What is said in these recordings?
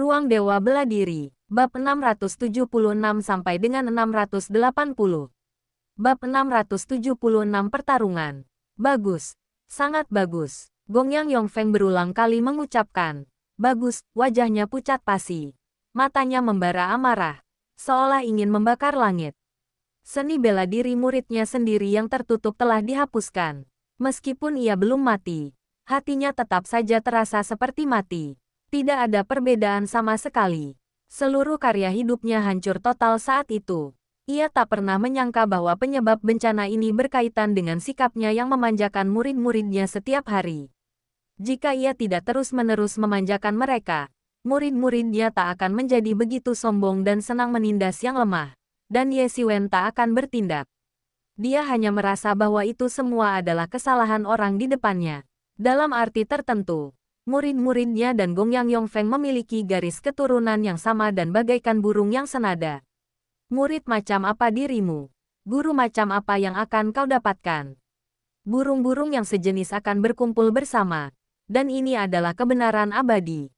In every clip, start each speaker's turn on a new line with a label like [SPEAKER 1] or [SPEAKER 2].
[SPEAKER 1] Ruang Dewa Bela Diri, bab 676 sampai dengan 680. Bab 676 pertarungan. Bagus, sangat bagus. Gongyang Yongfeng berulang kali mengucapkan, bagus, wajahnya pucat pasi. Matanya membara amarah, seolah ingin membakar langit. Seni bela diri muridnya sendiri yang tertutup telah dihapuskan. Meskipun ia belum mati, hatinya tetap saja terasa seperti mati. Tidak ada perbedaan sama sekali. Seluruh karya hidupnya hancur total saat itu. Ia tak pernah menyangka bahwa penyebab bencana ini berkaitan dengan sikapnya yang memanjakan murid-muridnya setiap hari. Jika ia tidak terus-menerus memanjakan mereka, murid-muridnya tak akan menjadi begitu sombong dan senang menindas yang lemah. Dan Ye Xiwen tak akan bertindak. Dia hanya merasa bahwa itu semua adalah kesalahan orang di depannya. Dalam arti tertentu, murid-muridnya dan Gongyang Yongfeng memiliki garis keturunan yang sama dan bagaikan burung yang senada. Murid macam apa dirimu? Guru macam apa yang akan kau dapatkan? Burung-burung yang sejenis akan berkumpul bersama. Dan ini adalah kebenaran abadi.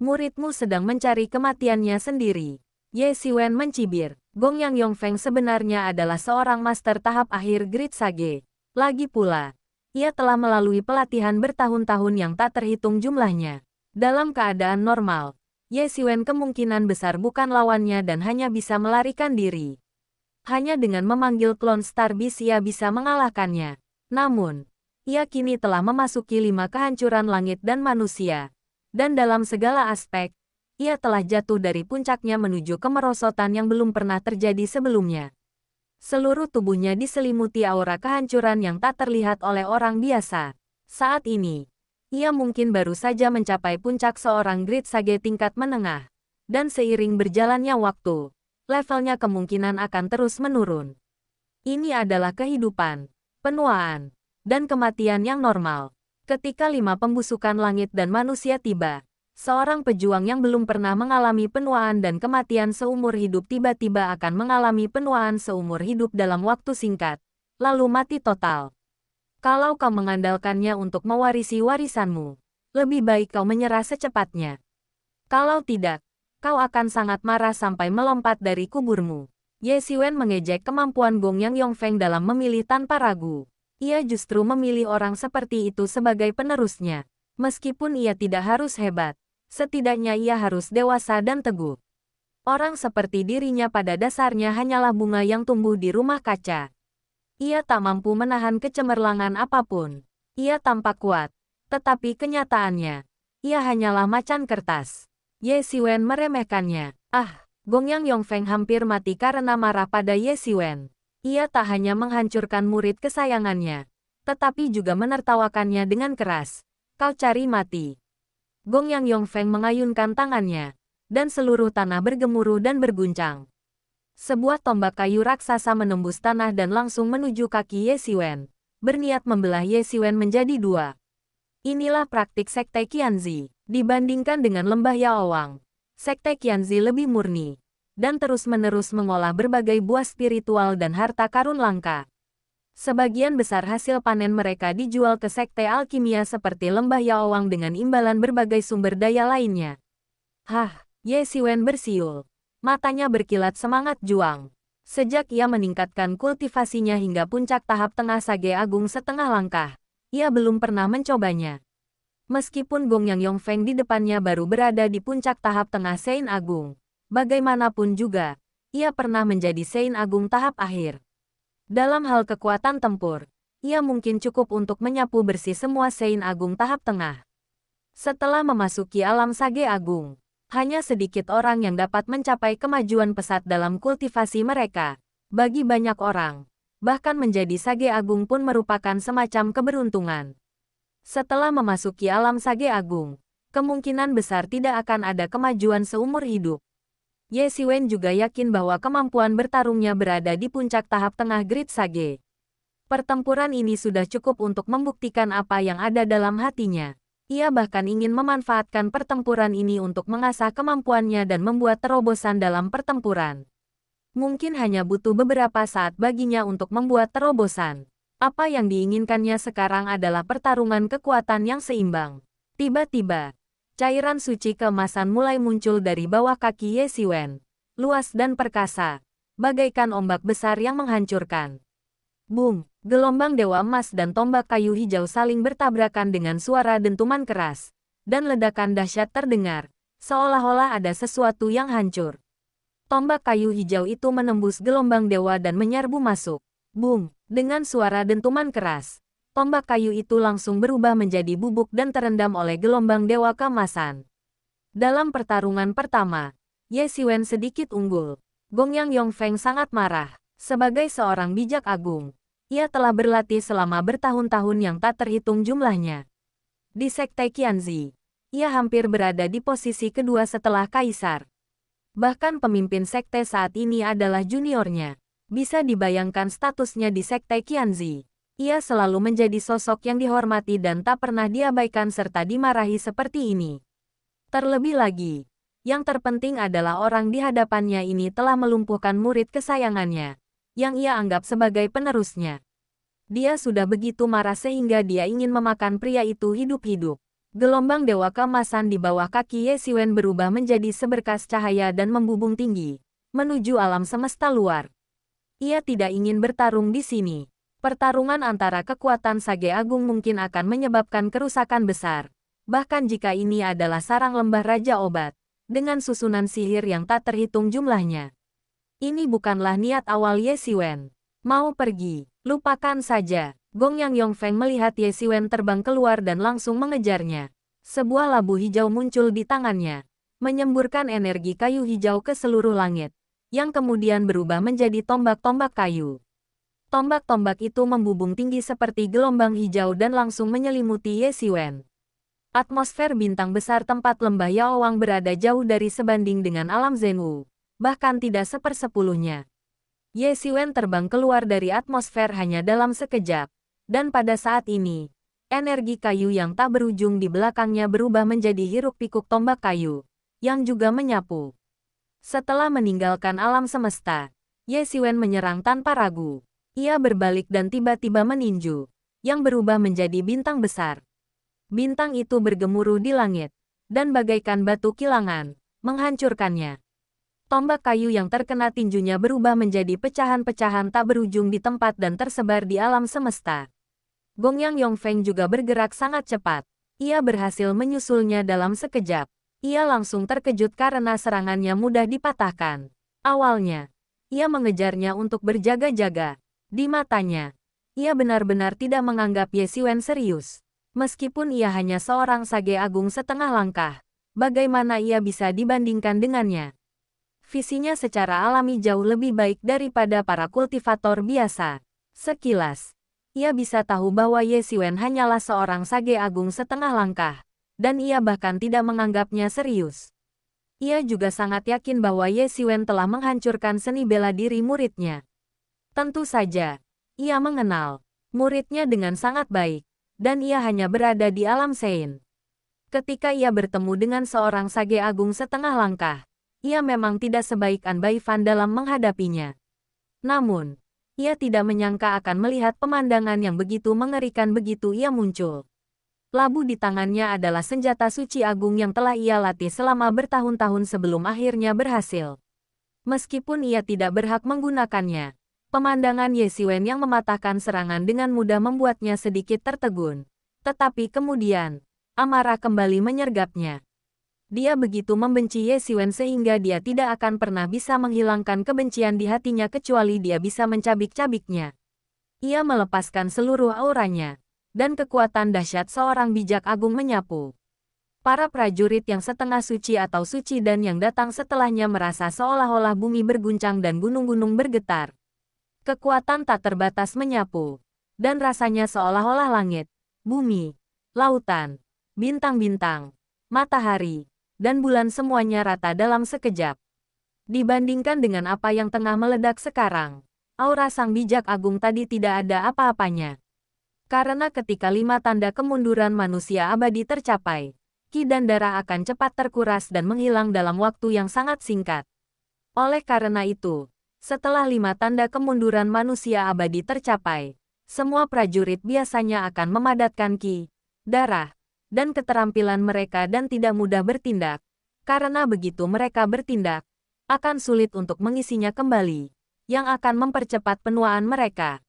[SPEAKER 1] Muridmu sedang mencari kematiannya sendiri. Ye Xiwen mencibir. Gongyang Yongfeng sebenarnya adalah seorang master tahap akhir Great Sage. Lagi pula, ia telah melalui pelatihan bertahun-tahun yang tak terhitung jumlahnya. Dalam keadaan normal, Ye Xiwen kemungkinan besar bukan lawannya dan hanya bisa melarikan diri. Hanya dengan memanggil klon Star Beast ia bisa mengalahkannya. Namun, ia kini telah memasuki 5 kehancuran langit dan manusia. Dan dalam segala aspek, ia telah jatuh dari puncaknya menuju kemerosotan yang belum pernah terjadi sebelumnya. Seluruh tubuhnya diselimuti aura kehancuran yang tak terlihat oleh orang biasa. Saat ini, ia mungkin baru saja mencapai puncak seorang Great Sage tingkat menengah. Dan seiring berjalannya waktu, levelnya kemungkinan akan terus menurun. Ini adalah kehidupan, penuaan, dan kematian yang normal. Ketika 5 pembusukan langit dan manusia tiba, seorang pejuang yang belum pernah mengalami penuaan dan kematian seumur hidup tiba-tiba akan mengalami penuaan seumur hidup dalam waktu singkat, lalu mati total. Kalau kau mengandalkannya untuk mewarisi warisanmu, lebih baik kau menyerah secepatnya. Kalau tidak, kau akan sangat marah sampai melompat dari kuburmu. Ye Xiwen mengejek kemampuan Gongyang Yongfeng dalam memilih tanpa ragu. Ia justru memilih orang seperti itu sebagai penerusnya. Meskipun ia tidak harus hebat, setidaknya ia harus dewasa dan teguh. Orang seperti dirinya pada dasarnya hanyalah bunga yang tumbuh di rumah kaca. Ia tak mampu menahan kecemerlangan apapun. Ia tampak kuat, tetapi kenyataannya, ia hanyalah macan kertas. Ye Xiwen meremehkannya. Gongyang Yongfeng hampir mati karena marah pada Ye Xiwen. Ia tak hanya menghancurkan murid kesayangannya, tetapi juga menertawakannya dengan keras. Kau cari mati. Gongyang Yongfeng mengayunkan tangannya, dan seluruh tanah bergemuruh dan berguncang. Sebuah tombak kayu raksasa menembus tanah dan langsung menuju kaki Ye Xiwen, berniat membelah Ye Xiwen menjadi 2. Inilah praktik Sekte Qianzi. Dibandingkan dengan Lembah Yaowang, Sekte Qianzi lebih murni, dan terus-menerus mengolah berbagai buah spiritual dan harta karun langka. Sebagian besar hasil panen mereka dijual ke sekte alkimia seperti Lembah Yaowang dengan imbalan berbagai sumber daya lainnya. Ye Xiwen bersiul. Matanya berkilat semangat juang. Sejak ia meningkatkan kultivasinya hingga puncak tahap tengah Sage Agung setengah langkah, ia belum pernah mencobanya. Meskipun Gongyang Yongfeng di depannya baru berada di puncak tahap tengah Sein Agung, bagaimanapun juga, ia pernah menjadi Sein Agung tahap akhir. Dalam hal kekuatan tempur, ia mungkin cukup untuk menyapu bersih semua Sein Agung tahap tengah. Setelah memasuki alam Sage Agung, hanya sedikit orang yang dapat mencapai kemajuan pesat dalam kultivasi mereka. Bagi banyak orang, bahkan menjadi Sage Agung pun merupakan semacam keberuntungan. Setelah memasuki alam Sage Agung, kemungkinan besar tidak akan ada kemajuan seumur hidup. Ye Xiwen juga yakin bahwa kemampuan bertarungnya berada di puncak tahap tengah Great Sage. Pertempuran ini sudah cukup untuk membuktikan apa yang ada dalam hatinya. Ia bahkan ingin memanfaatkan pertempuran ini untuk mengasah kemampuannya dan membuat terobosan dalam pertempuran. Mungkin hanya butuh beberapa saat baginya untuk membuat terobosan. Apa yang diinginkannya sekarang adalah pertarungan kekuatan yang seimbang. Tiba-tiba, Cairan suci keemasan mulai muncul dari bawah kaki Ye Xiwen. Luas dan perkasa, bagaikan ombak besar yang menghancurkan. Boom! Gelombang dewa emas dan tombak kayu hijau saling bertabrakan dengan suara dentuman keras. Dan ledakan dahsyat terdengar, seolah-olah ada sesuatu yang hancur. Tombak kayu hijau itu menembus gelombang dewa dan menyerbu masuk. Boom! Dengan suara dentuman keras, tombak kayu itu langsung berubah menjadi bubuk dan terendam oleh gelombang dewa keemasan. Dalam pertarungan pertama, Ye Xiwen sedikit unggul. Gongyang Yongfeng sangat marah. Sebagai seorang bijak agung, ia telah berlatih selama bertahun-tahun yang tak terhitung jumlahnya. Di Sekte Qianzi, ia hampir berada di posisi kedua setelah Kaisar. Bahkan pemimpin sekte saat ini adalah juniornya. Bisa dibayangkan statusnya di Sekte Qianzi. Ia selalu menjadi sosok yang dihormati dan tak pernah diabaikan serta dimarahi seperti ini. Terlebih lagi, yang terpenting adalah orang di hadapannya ini telah melumpuhkan murid kesayangannya, yang ia anggap sebagai penerusnya. Dia sudah begitu marah sehingga dia ingin memakan pria itu hidup-hidup. Gelombang dewa keemasan di bawah kaki Ye Xiwen berubah menjadi seberkas cahaya dan membubung tinggi, menuju alam semesta luar. Ia tidak ingin bertarung di sini. Pertarungan antara kekuatan Sage Agung mungkin akan menyebabkan kerusakan besar. Bahkan jika ini adalah sarang lembah Raja Obat, dengan susunan sihir yang tak terhitung jumlahnya. Ini bukanlah niat awal Ye Xiwen. Mau pergi, lupakan saja. Gongyang Yongfeng melihat Ye Xiwen terbang keluar dan langsung mengejarnya. Sebuah labu hijau muncul di tangannya, menyemburkan energi kayu hijau ke seluruh langit, yang kemudian berubah menjadi tombak-tombak kayu. Tombak-tombak itu membubung tinggi seperti gelombang hijau dan langsung menyelimuti Ye Xiwen. Atmosfer bintang besar tempat lembah Yaowang berada jauh dari sebanding dengan alam Zhenwu, bahkan tidak sepersepuluhnya. Ye Xiwen terbang keluar dari atmosfer hanya dalam sekejap, dan pada saat ini, energi kayu yang tak berujung di belakangnya berubah menjadi hiruk-pikuk tombak kayu, yang juga menyapu. Setelah meninggalkan alam semesta, Ye Xiwen menyerang tanpa ragu. Ia berbalik dan tiba-tiba meninju, yang berubah menjadi bintang besar. Bintang itu bergemuruh di langit, dan bagaikan batu kilangan, menghancurkannya. Tombak kayu yang terkena tinjunya berubah menjadi pecahan-pecahan tak berujung di tempat dan tersebar di alam semesta. Gongyang Yongfeng juga bergerak sangat cepat. Ia berhasil menyusulnya dalam sekejap. Ia langsung terkejut karena serangannya mudah dipatahkan. Awalnya, ia mengejarnya untuk berjaga-jaga. Di matanya, ia benar-benar tidak menganggap Ye Xiwen serius. Meskipun ia hanya seorang Sage Agung setengah langkah, bagaimana ia bisa dibandingkan dengannya? Visinya secara alami jauh lebih baik daripada para kultivator biasa. Sekilas, ia bisa tahu bahwa Ye Xiwen hanyalah seorang Sage Agung setengah langkah, dan ia bahkan tidak menganggapnya serius. Ia juga sangat yakin bahwa Ye Xiwen telah menghancurkan seni bela diri muridnya. Tentu saja, ia mengenal muridnya dengan sangat baik, dan ia hanya berada di alam Sein. Ketika ia bertemu dengan seorang Sage Agung setengah langkah, ia memang tidak sebaik An Baifan dalam menghadapinya. Namun, ia tidak menyangka akan melihat pemandangan yang begitu mengerikan begitu ia muncul. Labu di tangannya adalah senjata suci agung yang telah ia latih selama bertahun-tahun sebelum akhirnya berhasil. Meskipun ia tidak berhak menggunakannya, pemandangan Ye Xiwen yang mematahkan serangan dengan mudah membuatnya sedikit tertegun. Tetapi kemudian, amarah kembali menyergapnya. Dia begitu membenci Ye Xiwen sehingga dia tidak akan pernah bisa menghilangkan kebencian di hatinya kecuali dia bisa mencabik-cabiknya. Ia melepaskan seluruh auranya, dan kekuatan dahsyat seorang bijak agung menyapu. Para prajurit yang setengah suci atau suci dan yang datang setelahnya merasa seolah-olah bumi berguncang dan gunung-gunung bergetar. Kekuatan tak terbatas menyapu, dan rasanya seolah-olah langit, bumi, lautan, bintang-bintang, matahari, dan bulan semuanya rata dalam sekejap. Dibandingkan dengan apa yang tengah meledak sekarang, aura sang bijak agung tadi tidak ada apa-apanya. Karena ketika 5 tanda kemunduran manusia abadi tercapai, ki dan darah akan cepat terkuras dan menghilang dalam waktu yang sangat singkat. Oleh karena itu, setelah 5 tanda kemunduran manusia abadi tercapai, semua prajurit biasanya akan memadatkan ki, darah, dan keterampilan mereka dan tidak mudah bertindak. Karena begitu mereka bertindak, akan sulit untuk mengisinya kembali, yang akan mempercepat penuaan mereka.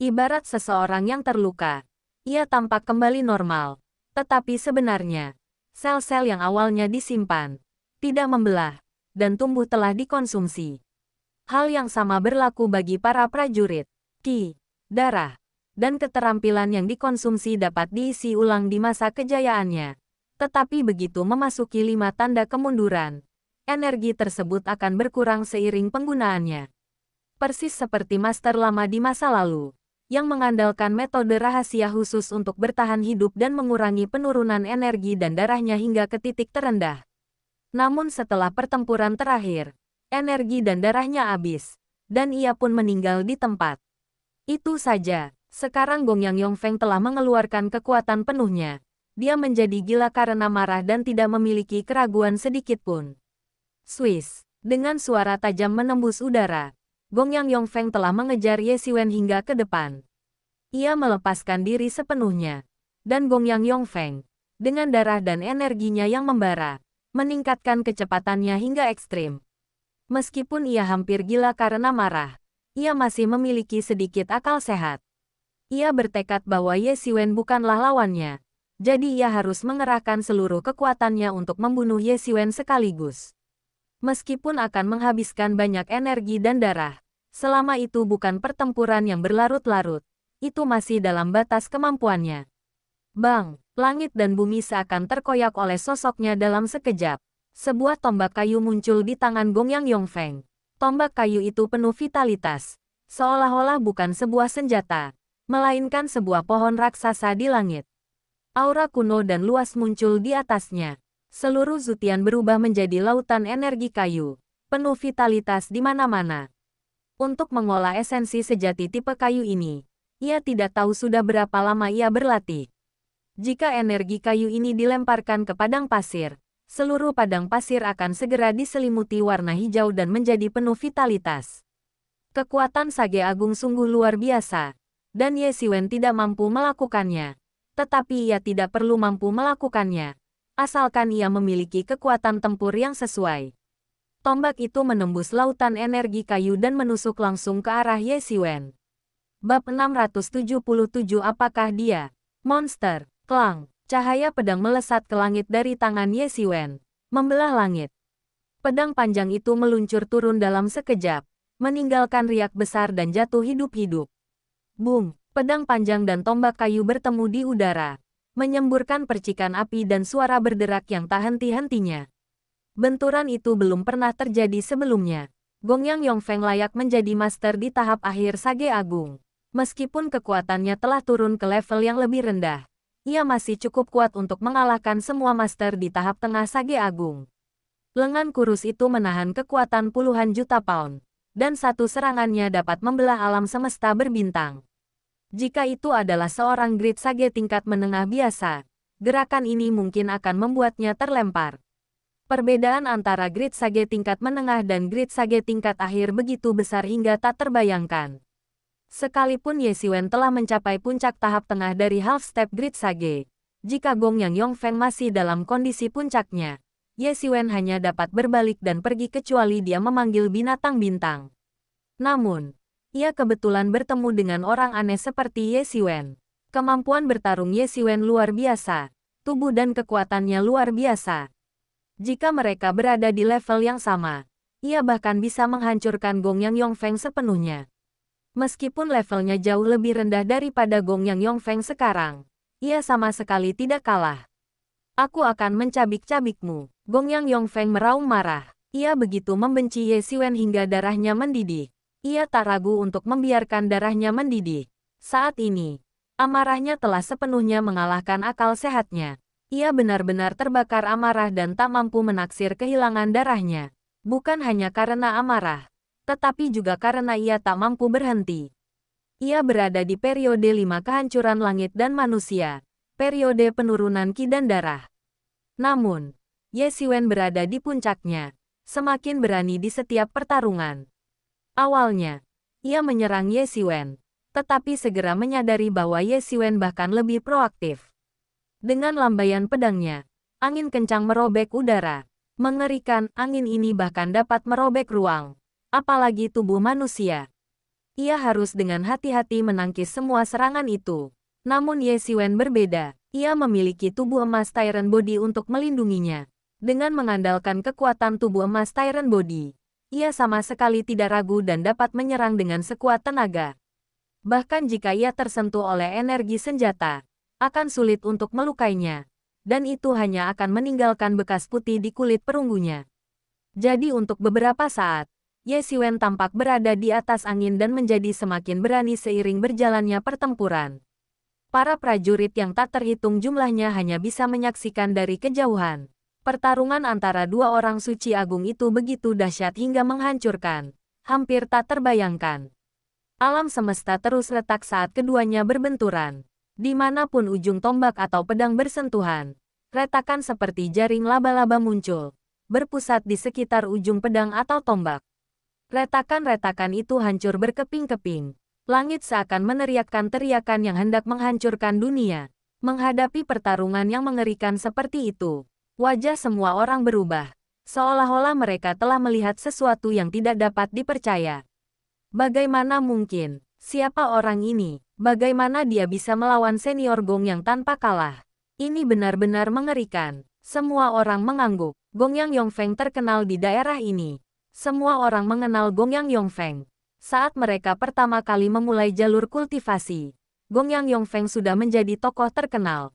[SPEAKER 1] Ibarat seseorang yang terluka, ia tampak kembali normal, tetapi sebenarnya, sel-sel yang awalnya disimpan, tidak membelah, dan tumbuh telah dikonsumsi. Hal yang sama berlaku bagi para prajurit. Ki, darah, dan keterampilan yang dikonsumsi dapat diisi ulang di masa kejayaannya. Tetapi begitu memasuki 5 tanda kemunduran, energi tersebut akan berkurang seiring penggunaannya. Persis seperti master lama di masa lalu, yang mengandalkan metode rahasia khusus untuk bertahan hidup dan mengurangi penurunan energi dan darahnya hingga ke titik terendah. Namun setelah pertempuran terakhir, energi dan darahnya habis, dan ia pun meninggal di tempat. Itu saja, sekarang Gongyang Yongfeng telah mengeluarkan kekuatan penuhnya. Dia menjadi gila karena marah dan tidak memiliki keraguan sedikit pun. Swiss, dengan suara tajam menembus udara, Gongyang Yongfeng telah mengejar Ye Xiwen hingga ke depan. Ia melepaskan diri sepenuhnya, dan Gongyang Yongfeng, dengan darah dan energinya yang membara, meningkatkan kecepatannya hingga ekstrim. Meskipun ia hampir gila karena marah, ia masih memiliki sedikit akal sehat. Ia bertekad bahwa Ye Xiwen bukanlah lawannya. Jadi ia harus mengerahkan seluruh kekuatannya untuk membunuh Ye Xiwen sekaligus. Meskipun akan menghabiskan banyak energi dan darah, selama itu bukan pertempuran yang berlarut-larut, itu masih dalam batas kemampuannya. Bang, langit dan bumi seakan terkoyak oleh sosoknya dalam sekejap. Sebuah tombak kayu muncul di tangan Gongyang Yongfeng. Tombak kayu itu penuh vitalitas, seolah-olah bukan sebuah senjata, melainkan sebuah pohon raksasa di langit. Aura kuno dan luas muncul di atasnya. Seluruh Zutian berubah menjadi lautan energi kayu, penuh vitalitas di mana-mana. Untuk mengolah esensi sejati tipe kayu ini, ia tidak tahu sudah berapa lama ia berlatih. Jika energi kayu ini dilemparkan ke padang pasir, seluruh padang pasir akan segera diselimuti warna hijau dan menjadi penuh vitalitas. Kekuatan Sage Agung sungguh luar biasa, dan Ye Xiwen tidak mampu melakukannya. Tetapi ia tidak perlu mampu melakukannya, asalkan ia memiliki kekuatan tempur yang sesuai. Tombak itu menembus lautan energi kayu dan menusuk langsung ke arah Ye Xiwen. Bab 677 apakah dia monster? Klang, cahaya pedang melesat ke langit dari tangan Ye Xiwen, membelah langit. Pedang panjang itu meluncur turun dalam sekejap, meninggalkan riak besar dan jatuh hidup-hidup. Boom! Pedang panjang dan tombak kayu bertemu di udara, menyemburkan percikan api dan suara berderak yang tak henti-hentinya. Benturan itu belum pernah terjadi sebelumnya. Gongyang Yongfeng layak menjadi master di tahap akhir Sage Agung. Meskipun kekuatannya telah turun ke level yang lebih rendah, ia masih cukup kuat untuk mengalahkan semua master di tahap tengah Sage Agung. Lengan kurus itu menahan kekuatan puluhan juta pound, dan satu serangannya dapat membelah alam semesta berbintang. Jika itu adalah seorang Grid Sage tingkat menengah biasa, gerakan ini mungkin akan membuatnya terlempar. Perbedaan antara Grid Sage tingkat menengah dan Grid Sage tingkat akhir begitu besar hingga tak terbayangkan. Sekalipun Ye Xiwen telah mencapai puncak tahap tengah dari Half Step Grid Sage, jika Gongyang Yongfeng masih dalam kondisi puncaknya, Ye Xiwen hanya dapat berbalik dan pergi kecuali dia memanggil binatang bintang. Namun, ia kebetulan bertemu dengan orang aneh seperti Ye Xiwen. Kemampuan bertarung Ye Xiwen luar biasa, tubuh dan kekuatannya luar biasa. Jika mereka berada di level yang sama, ia bahkan bisa menghancurkan Gongyang Yongfeng sepenuhnya. Meskipun levelnya jauh lebih rendah daripada Gongyang Yongfeng sekarang, ia sama sekali tidak kalah. Aku akan mencabik-cabikmu. Gongyang Yongfeng meraung marah. Ia begitu membenci Ye Xiwen hingga darahnya mendidih. Ia tak ragu untuk membiarkan darahnya mendidih. Saat ini, amarahnya telah sepenuhnya mengalahkan akal sehatnya. Ia benar-benar terbakar amarah dan tak mampu menaksir kehilangan darahnya. Bukan hanya karena amarah, tetapi juga karena ia tak mampu berhenti. Ia berada di periode 5 kehancuran langit dan manusia, periode penurunan ki dan darah. Namun, Ye Xiwen berada di puncaknya, semakin berani di setiap pertarungan. Awalnya, ia menyerang Ye Xiwen, tetapi segera menyadari bahwa Ye Xiwen bahkan lebih proaktif. Dengan lambaian pedangnya, angin kencang merobek udara. Mengerikan, angin ini bahkan dapat merobek ruang. Apalagi tubuh manusia. Ia harus dengan hati-hati menangkis semua serangan itu. Namun Ye Xiwen berbeda. Ia memiliki tubuh emas Tyrant Body untuk melindunginya. Dengan mengandalkan kekuatan tubuh emas Tyrant Body, ia sama sekali tidak ragu dan dapat menyerang dengan sekuat tenaga. Bahkan jika ia tersentuh oleh energi senjata, akan sulit untuk melukainya. Dan itu hanya akan meninggalkan bekas putih di kulit perunggunya. Jadi untuk beberapa saat, Ye Xiwen tampak berada di atas angin dan menjadi semakin berani seiring berjalannya pertempuran. Para prajurit yang tak terhitung jumlahnya hanya bisa menyaksikan dari kejauhan. Pertarungan antara dua orang suci agung itu begitu dahsyat hingga menghancurkan. Hampir tak terbayangkan. Alam semesta terus retak saat keduanya berbenturan. Dimanapun ujung tombak atau pedang bersentuhan, retakan seperti jaring laba-laba muncul, berpusat di sekitar ujung pedang atau tombak. Retakan-retakan itu hancur berkeping-keping. Langit seakan meneriakkan teriakan yang hendak menghancurkan dunia. Menghadapi pertarungan yang mengerikan seperti itu, wajah semua orang berubah. Seolah-olah mereka telah melihat sesuatu yang tidak dapat dipercaya. Bagaimana mungkin? Siapa orang ini? Bagaimana dia bisa melawan senior Gong yang tanpa kalah? Ini benar-benar mengerikan. Semua orang mengangguk. Gongyang Yongfeng terkenal di daerah ini. Semua orang mengenal Gongyang Yongfeng. Saat mereka pertama kali memulai jalur kultivasi, Gongyang Yongfeng sudah menjadi tokoh terkenal.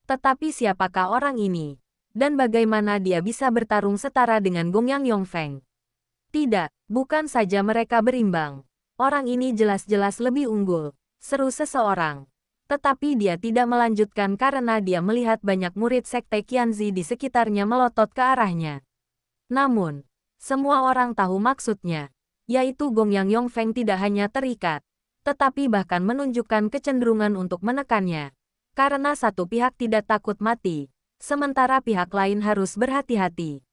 [SPEAKER 1] Tetapi siapakah orang ini? Dan bagaimana dia bisa bertarung setara dengan Gongyang Yongfeng? Tidak, bukan saja mereka berimbang. Orang ini jelas-jelas lebih unggul, seru seseorang. Tetapi dia tidak melanjutkan karena dia melihat banyak murid sekte Qianzi di sekitarnya melotot ke arahnya. Namun, semua orang tahu maksudnya, yaitu Gongyang Yongfeng tidak hanya terikat, tetapi bahkan menunjukkan kecenderungan untuk menekannya. Karena satu pihak tidak takut mati, sementara pihak lain harus berhati-hati.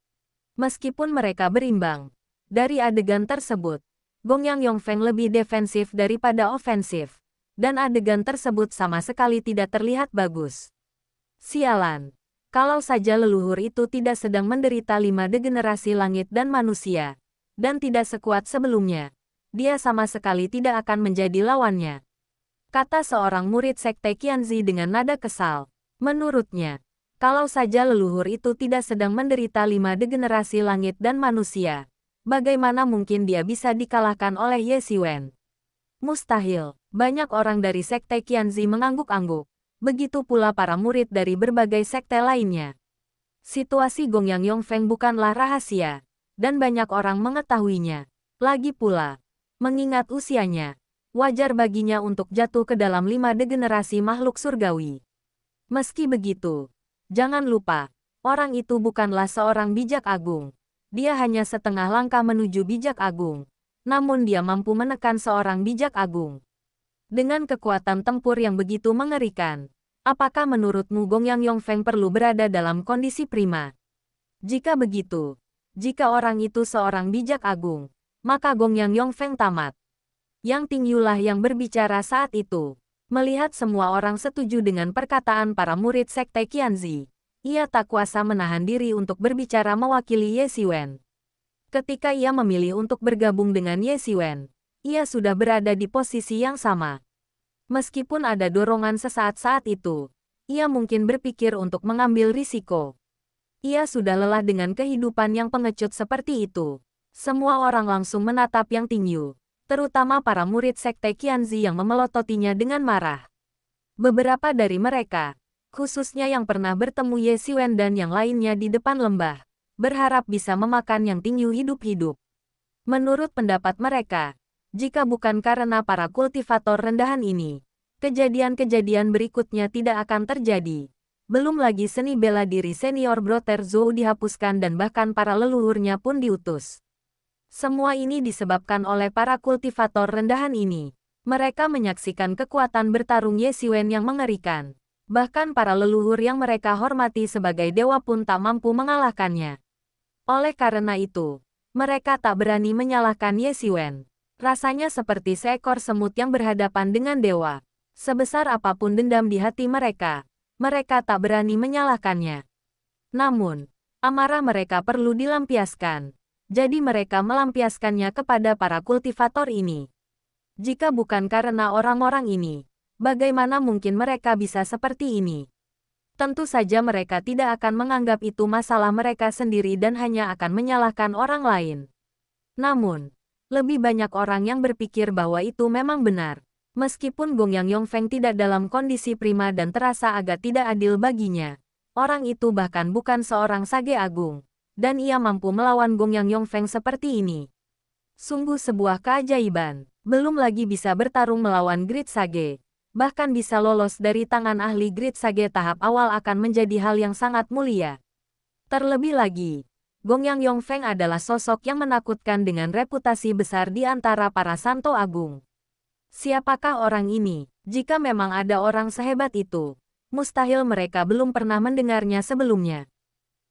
[SPEAKER 1] Meskipun mereka berimbang, dari adegan tersebut, Gongyang Yongfeng lebih defensif daripada ofensif, dan adegan tersebut sama sekali tidak terlihat bagus. Sialan, kalau saja leluhur itu tidak sedang menderita 5 degenerasi langit dan manusia, dan tidak sekuat sebelumnya, dia sama sekali tidak akan menjadi lawannya. Kata seorang murid sekte Qianzi dengan nada kesal. Menurutnya, kalau saja leluhur itu tidak sedang menderita 5 degenerasi langit dan manusia, bagaimana mungkin dia bisa dikalahkan oleh Ye Xiwen? Mustahil. Banyak orang dari sekte Qianzi mengangguk-angguk. Begitu pula para murid dari berbagai sekte lainnya. Situasi Gongyang Yongfeng bukanlah rahasia, dan banyak orang mengetahuinya. Lagi pula, mengingat usianya, wajar baginya untuk jatuh ke dalam 5 degenerasi makhluk surgawi. Meski begitu, jangan lupa, orang itu bukanlah seorang bijak agung. Dia hanya setengah langkah menuju bijak agung. Namun dia mampu menekan seorang bijak agung. Dengan kekuatan tempur yang begitu mengerikan, apakah menurutmu Gongyang Yongfeng perlu berada dalam kondisi prima? Jika begitu, jika orang itu seorang bijak agung, maka Gongyang Yongfeng tamat. Yang Tingyulah yang berbicara saat itu. Melihat semua orang setuju dengan perkataan para murid sekte Qianzi, ia tak kuasa menahan diri untuk berbicara mewakili Ye Xiwen. Ketika ia memilih untuk bergabung dengan Ye Xiwen, ia sudah berada di posisi yang sama. Meskipun ada dorongan sesaat saat itu, ia mungkin berpikir untuk mengambil risiko. Ia sudah lelah dengan kehidupan yang pengecut seperti itu. Semua orang langsung menatap Yang Tingyu, terutama para murid sekte Qianzi yang memelototinya dengan marah. Beberapa dari mereka, khususnya yang pernah bertemu Ye Xiwen dan yang lainnya di depan lembah, berharap bisa memakan Yang Tingyu hidup-hidup. Menurut pendapat mereka, jika bukan karena para kultivator rendahan ini, kejadian-kejadian berikutnya tidak akan terjadi. Belum lagi seni bela diri senior Brother Zhou dihapuskan dan bahkan para leluhurnya pun diutus. Semua ini disebabkan oleh para kultivator rendahan ini. Mereka menyaksikan kekuatan bertarung Ye Xiwen yang mengerikan. Bahkan para leluhur yang mereka hormati sebagai dewa pun tak mampu mengalahkannya. Oleh karena itu, mereka tak berani menyalahkan Ye Xiwen. Rasanya seperti seekor semut yang berhadapan dengan dewa. Sebesar apapun dendam di hati mereka, mereka tak berani menyalahkannya. Namun, amarah mereka perlu dilampiaskan. Jadi mereka melampiaskannya kepada para kultivator ini. Jika bukan karena orang-orang ini, bagaimana mungkin mereka bisa seperti ini? Tentu saja mereka tidak akan menganggap itu masalah mereka sendiri dan hanya akan menyalahkan orang lain. Namun, lebih banyak orang yang berpikir bahwa itu memang benar. Meskipun Gongyang Yongfeng tidak dalam kondisi prima dan terasa agak tidak adil baginya, orang itu bahkan bukan seorang sage agung, dan ia mampu melawan Gongyang Yongfeng seperti ini. Sungguh sebuah keajaiban. Belum lagi bisa bertarung melawan Great Sage. Bahkan bisa lolos dari tangan ahli Great Sage tahap awal akan menjadi hal yang sangat mulia. Terlebih lagi, Gongyang Yongfeng adalah sosok yang menakutkan dengan reputasi besar di antara para santo agung. Siapakah orang ini? Jika memang ada orang sehebat itu, mustahil mereka belum pernah mendengarnya sebelumnya.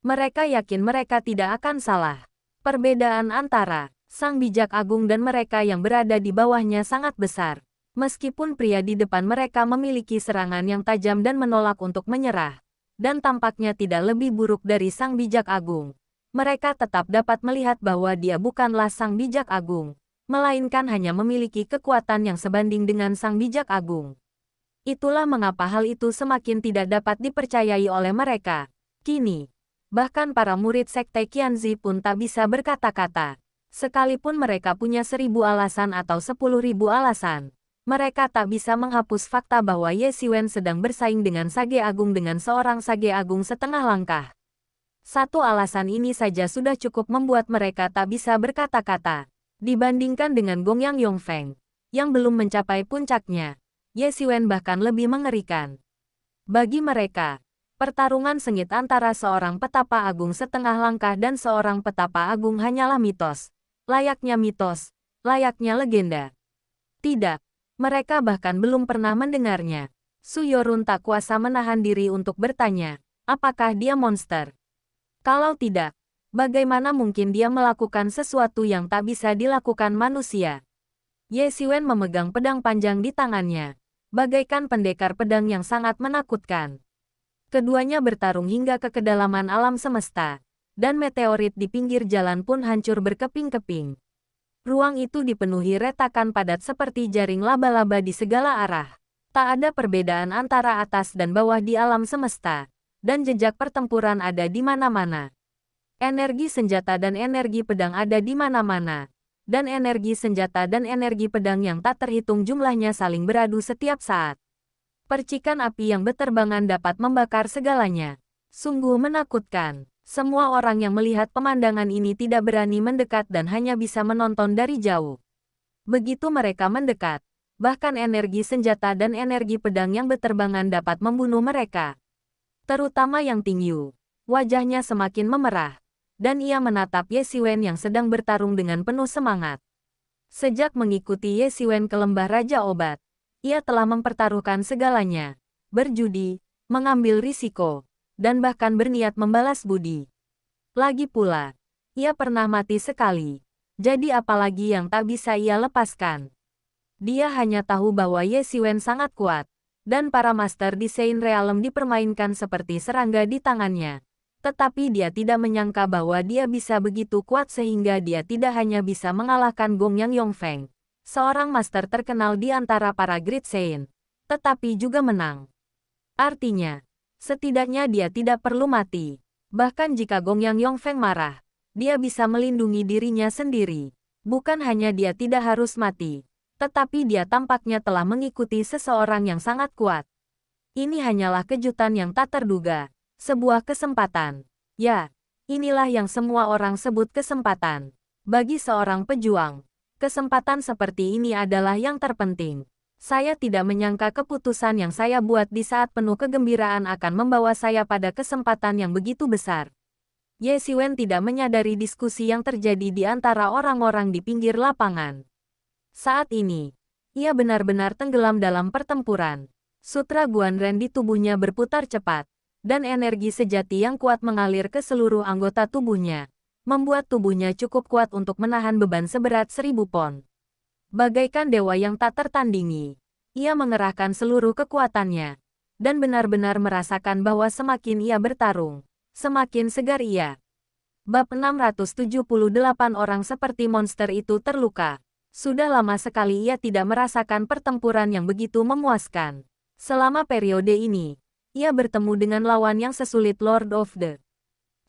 [SPEAKER 1] Mereka yakin mereka tidak akan salah. Perbedaan antara Sang Bijak Agung dan mereka yang berada di bawahnya sangat besar. Meskipun pria di depan mereka memiliki serangan yang tajam dan menolak untuk menyerah, dan tampaknya tidak lebih buruk dari Sang Bijak Agung, mereka tetap dapat melihat bahwa dia bukanlah Sang Bijak Agung, melainkan hanya memiliki kekuatan yang sebanding dengan Sang Bijak Agung. Itulah mengapa hal itu semakin tidak dapat dipercayai oleh mereka. Kini, bahkan para murid Sekte Qianzi pun tak bisa berkata-kata. Sekalipun mereka punya 1000 alasan atau 10.000 alasan, mereka tak bisa menghapus fakta bahwa Ye Xiwen sedang bersaing dengan Sage Agung dengan seorang Sage Agung setengah langkah. Satu alasan ini saja sudah cukup membuat mereka tak bisa berkata-kata. Dibandingkan dengan Gongyang Yongfeng, yang belum mencapai puncaknya, Ye Xiwen bahkan lebih mengerikan. Bagi mereka, pertarungan sengit antara seorang petapa agung setengah langkah dan seorang petapa agung hanyalah mitos. Layaknya mitos, layaknya legenda. Tidak, mereka bahkan belum pernah mendengarnya. Su Yorun tak kuasa menahan diri untuk bertanya, apakah dia monster? Kalau tidak, bagaimana mungkin dia melakukan sesuatu yang tak bisa dilakukan manusia? Ye Xiwen memegang pedang panjang di tangannya, bagaikan pendekar pedang yang sangat menakutkan. Keduanya bertarung hingga ke kedalaman alam semesta. Dan meteorit di pinggir jalan pun hancur berkeping-keping. Ruang itu dipenuhi retakan padat seperti jaring laba-laba di segala arah. Tak ada perbedaan antara atas dan bawah di alam semesta, dan jejak pertempuran ada di mana-mana. Energi senjata dan energi pedang ada di mana-mana, dan energi senjata dan energi pedang yang tak terhitung jumlahnya saling beradu setiap saat. Percikan api yang berterbangan dapat membakar segalanya. Sungguh menakutkan. Semua orang yang melihat pemandangan ini tidak berani mendekat dan hanya bisa menonton dari jauh. Begitu mereka mendekat, bahkan energi senjata dan energi pedang yang berterbangan dapat membunuh mereka. Terutama Yang Tingyu. Wajahnya semakin memerah, dan ia menatap Ye Xiwen yang sedang bertarung dengan penuh semangat. Sejak mengikuti Ye Xiwen ke lembah Raja Obat, ia telah mempertaruhkan segalanya, berjudi, mengambil risiko, dan bahkan berniat membalas budi. Lagi pula, ia pernah mati sekali. Jadi apalagi yang tak bisa ia lepaskan. Dia hanya tahu bahwa Ye Xiwen sangat kuat, dan para master di Sein Realm dipermainkan seperti serangga di tangannya. Tetapi dia tidak menyangka bahwa dia bisa begitu kuat sehingga dia tidak hanya bisa mengalahkan Gongyang Yongfeng, seorang master terkenal di antara para Great Sein, tetapi juga menang. Artinya, setidaknya dia tidak perlu mati. Bahkan jika Gongyang Yongfeng marah, dia bisa melindungi dirinya sendiri. Bukan hanya dia tidak harus mati, tetapi dia tampaknya telah mengikuti seseorang yang sangat kuat. Ini hanyalah kejutan yang tak terduga, sebuah kesempatan. Ya, inilah yang semua orang sebut kesempatan. Bagi seorang pejuang, kesempatan seperti ini adalah yang terpenting. Saya tidak menyangka keputusan yang saya buat di saat penuh kegembiraan akan membawa saya pada kesempatan yang begitu besar. Ye Xiwen tidak menyadari diskusi yang terjadi di antara orang-orang di pinggir lapangan. Saat ini, ia benar-benar tenggelam dalam pertempuran. Sutra Guanren di tubuhnya berputar cepat, dan energi sejati yang kuat mengalir ke seluruh anggota tubuhnya, membuat tubuhnya cukup kuat untuk menahan beban seberat 1000 pon. Bagaikan dewa yang tak tertandingi, ia mengerahkan seluruh kekuatannya. dan benar-benar merasakan bahwa semakin ia bertarung, semakin segar ia. Bab 678 orang seperti monster itu terluka. Sudah lama sekali ia tidak merasakan pertempuran yang begitu memuaskan. Selama periode ini, ia bertemu dengan lawan yang sesulit Lord of the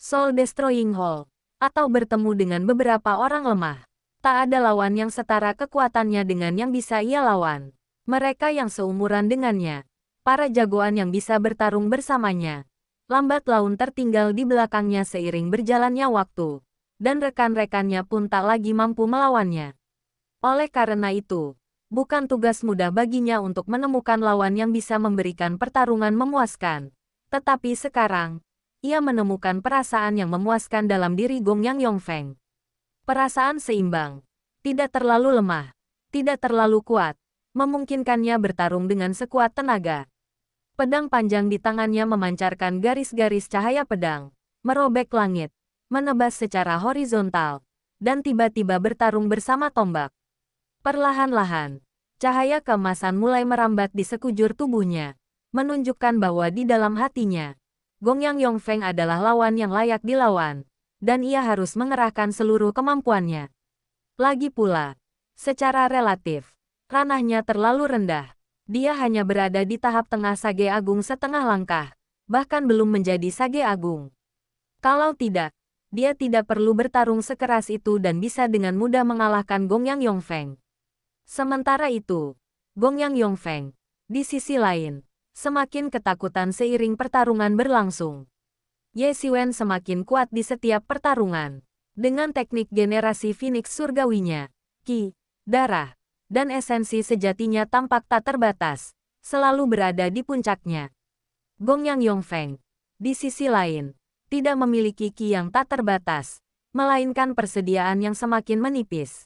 [SPEAKER 1] Soul Destroying Hall, atau bertemu dengan beberapa orang lemah. Tak ada lawan yang setara kekuatannya dengan yang bisa ia lawan. Mereka yang seumuran dengannya, para jagoan yang bisa bertarung bersamanya, lambat laun tertinggal di belakangnya seiring berjalannya waktu, dan rekan-rekannya pun tak lagi mampu melawannya. Oleh karena itu, bukan tugas mudah baginya untuk menemukan lawan yang bisa memberikan pertarungan memuaskan. Tetapi sekarang, ia menemukan perasaan yang memuaskan dalam diri Gongyang Yongfeng. Perasaan seimbang, tidak terlalu lemah, tidak terlalu kuat, memungkinkannya bertarung dengan sekuat tenaga. Pedang panjang di tangannya memancarkan garis-garis cahaya pedang, merobek langit, menebas secara horizontal, dan tiba-tiba bertarung bersama tombak. Perlahan-lahan, cahaya keemasan mulai merambat di sekujur tubuhnya, menunjukkan bahwa di dalam hatinya, Gongyang Yongfeng adalah lawan yang layak dilawan, dan ia harus mengerahkan seluruh kemampuannya. Lagi pula, secara relatif, ranahnya terlalu rendah. Dia hanya berada di tahap tengah Sage Agung setengah langkah, bahkan belum menjadi Sage Agung. Kalau tidak, dia tidak perlu bertarung sekeras itu dan bisa dengan mudah mengalahkan Gongyang Yongfeng. Sementara itu, Gongyang Yongfeng, di sisi lain, semakin ketakutan seiring pertarungan berlangsung. Ye Xiwen semakin kuat di setiap pertarungan. Dengan teknik generasi Phoenix surgawinya, Ki, darah, dan esensi sejatinya tampak tak terbatas, selalu berada di puncaknya. Gongyang Yongfeng, di sisi lain, tidak memiliki ki yang tak terbatas, melainkan persediaan yang semakin menipis.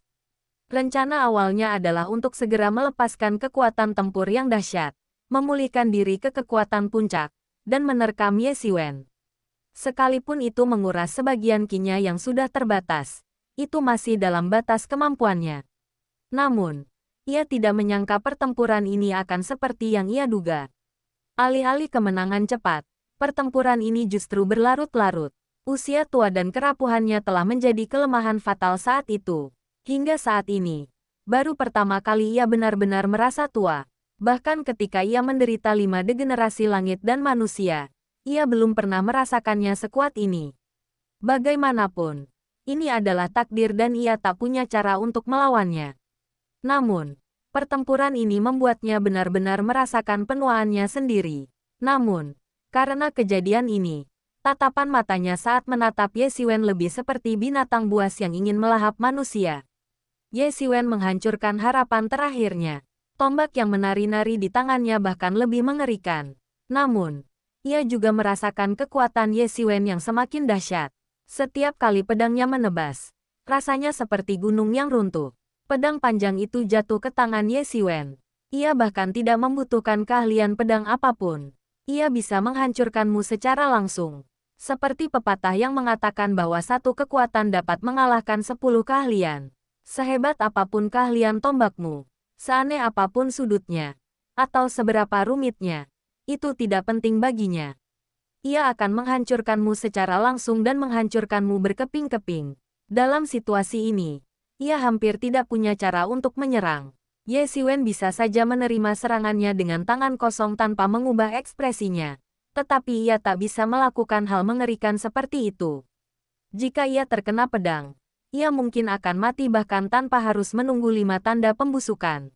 [SPEAKER 1] Rencana awalnya adalah untuk segera melepaskan kekuatan tempur yang dahsyat, memulihkan diri ke kekuatan puncak, dan menerkam Ye Xiwen. Sekalipun itu menguras sebagian kinya yang sudah terbatas, itu masih dalam batas kemampuannya. Namun, ia tidak menyangka pertempuran ini akan seperti yang ia duga. Alih-alih kemenangan cepat, pertempuran ini justru berlarut-larut. Usia tua dan kerapuhannya telah menjadi kelemahan fatal saat itu. Hingga saat ini, baru pertama kali ia benar-benar merasa tua. Bahkan ketika ia menderita 5 degenerasi langit dan manusia, ia belum pernah merasakannya sekuat ini. Bagaimanapun, ini adalah takdir dan ia tak punya cara untuk melawannya. Namun, pertempuran ini membuatnya benar-benar merasakan penuaannya sendiri. Namun, karena kejadian ini, tatapan matanya saat menatap Ye Xiwen lebih seperti binatang buas yang ingin melahap manusia. Ye Xiwen menghancurkan harapan terakhirnya. Tombak yang menari-nari di tangannya bahkan lebih mengerikan. Namun, ia juga merasakan kekuatan Ye Xiwen yang semakin dahsyat. Setiap kali pedangnya menebas, rasanya seperti gunung yang runtuh. Pedang panjang itu jatuh ke tangan Ye Xiwen. Ia bahkan tidak membutuhkan keahlian pedang apapun. Ia bisa menghancurkanmu secara langsung. Seperti pepatah yang mengatakan bahwa satu kekuatan dapat mengalahkan 10 keahlian. Sehebat apapun keahlian tombakmu, seaneh apapun sudutnya, atau seberapa rumitnya, itu tidak penting baginya. Ia akan menghancurkanmu secara langsung dan menghancurkanmu berkeping-keping. Dalam situasi ini, ia hampir tidak punya cara untuk menyerang. Ye Xiwen bisa saja menerima serangannya dengan tangan kosong tanpa mengubah ekspresinya. Tetapi ia tak bisa melakukan hal mengerikan seperti itu. Jika ia terkena pedang, ia mungkin akan mati bahkan tanpa harus menunggu 5 tanda pembusukan.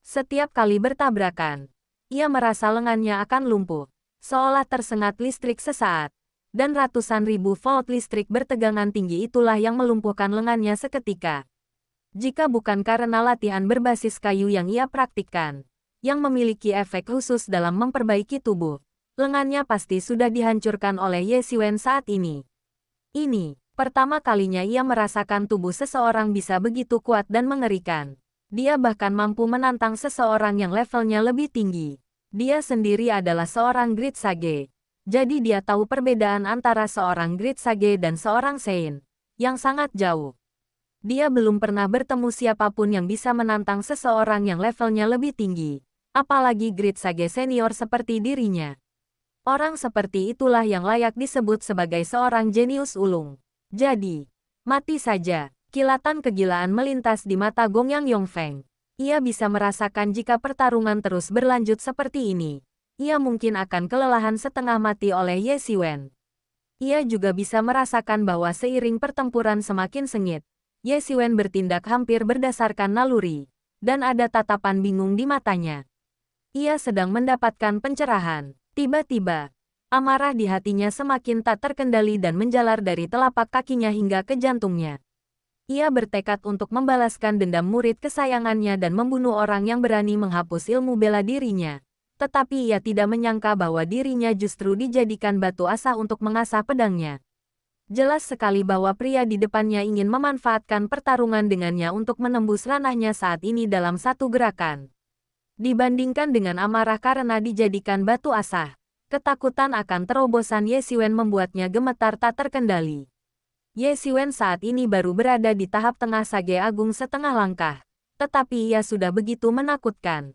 [SPEAKER 1] Setiap kali bertabrakan, ia merasa lengannya akan lumpuh, seolah tersengat listrik sesaat. Dan ratusan ribu volt listrik bertegangan tinggi itulah yang melumpuhkan lengannya seketika. Jika bukan karena latihan berbasis kayu yang ia praktikkan, yang memiliki efek khusus dalam memperbaiki tubuh, lengannya pasti sudah dihancurkan oleh Ye Xiwen saat ini. Ini, pertama kalinya ia merasakan tubuh seseorang bisa begitu kuat dan mengerikan. Dia bahkan mampu menantang seseorang yang levelnya lebih tinggi. Dia sendiri adalah seorang Great Sage. Jadi dia tahu perbedaan antara seorang Great Sage dan seorang Sein, yang sangat jauh. Dia belum pernah bertemu siapapun yang bisa menantang seseorang yang levelnya lebih tinggi, Apalagi Grid Sage senior seperti dirinya. Orang seperti itulah yang layak disebut sebagai seorang jenius ulung. Jadi, mati saja. Kilatan kegilaan melintas di mata Gongyang Yongfeng. Ia bisa merasakan jika pertarungan terus berlanjut seperti ini. Ia mungkin akan kelelahan setengah mati oleh Ye Xiwen. Ia juga bisa merasakan bahwa seiring pertempuran semakin sengit, Ye Xiwen bertindak hampir berdasarkan naluri, dan ada tatapan bingung di matanya. Ia sedang mendapatkan pencerahan. Tiba-tiba, amarah di hatinya semakin tak terkendali dan menjalar dari telapak kakinya hingga ke jantungnya. Ia bertekad untuk membalaskan dendam murid kesayangannya dan membunuh orang yang berani menghapus ilmu bela dirinya. Tetapi ia tidak menyangka bahwa dirinya justru dijadikan batu asa untuk mengasah pedangnya. Jelas sekali bahwa pria di depannya ingin memanfaatkan pertarungan dengannya untuk menembus ranahnya saat ini dalam satu gerakan. Dibandingkan dengan amarah karena dijadikan batu asah, ketakutan akan terobosan Ye Xiwen membuatnya gemetar tak terkendali. Ye Xiwen saat ini baru berada di tahap tengah Sage Agung setengah langkah, tetapi ia sudah begitu menakutkan.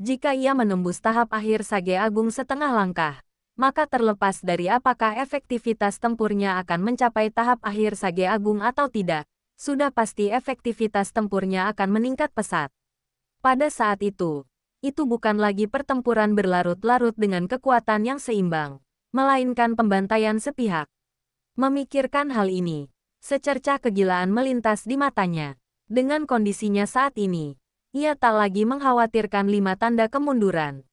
[SPEAKER 1] Jika ia menembus tahap akhir Sage Agung setengah langkah, maka terlepas dari apakah efektivitas tempurnya akan mencapai tahap akhir Sage Agung atau tidak, sudah pasti efektivitas tempurnya akan meningkat pesat. Pada saat itu bukan lagi pertempuran berlarut-larut dengan kekuatan yang seimbang, melainkan pembantaian sepihak. Memikirkan hal ini, secercah kegilaan melintas di matanya. Dengan kondisinya saat ini, ia tak lagi mengkhawatirkan 5 tanda kemunduran.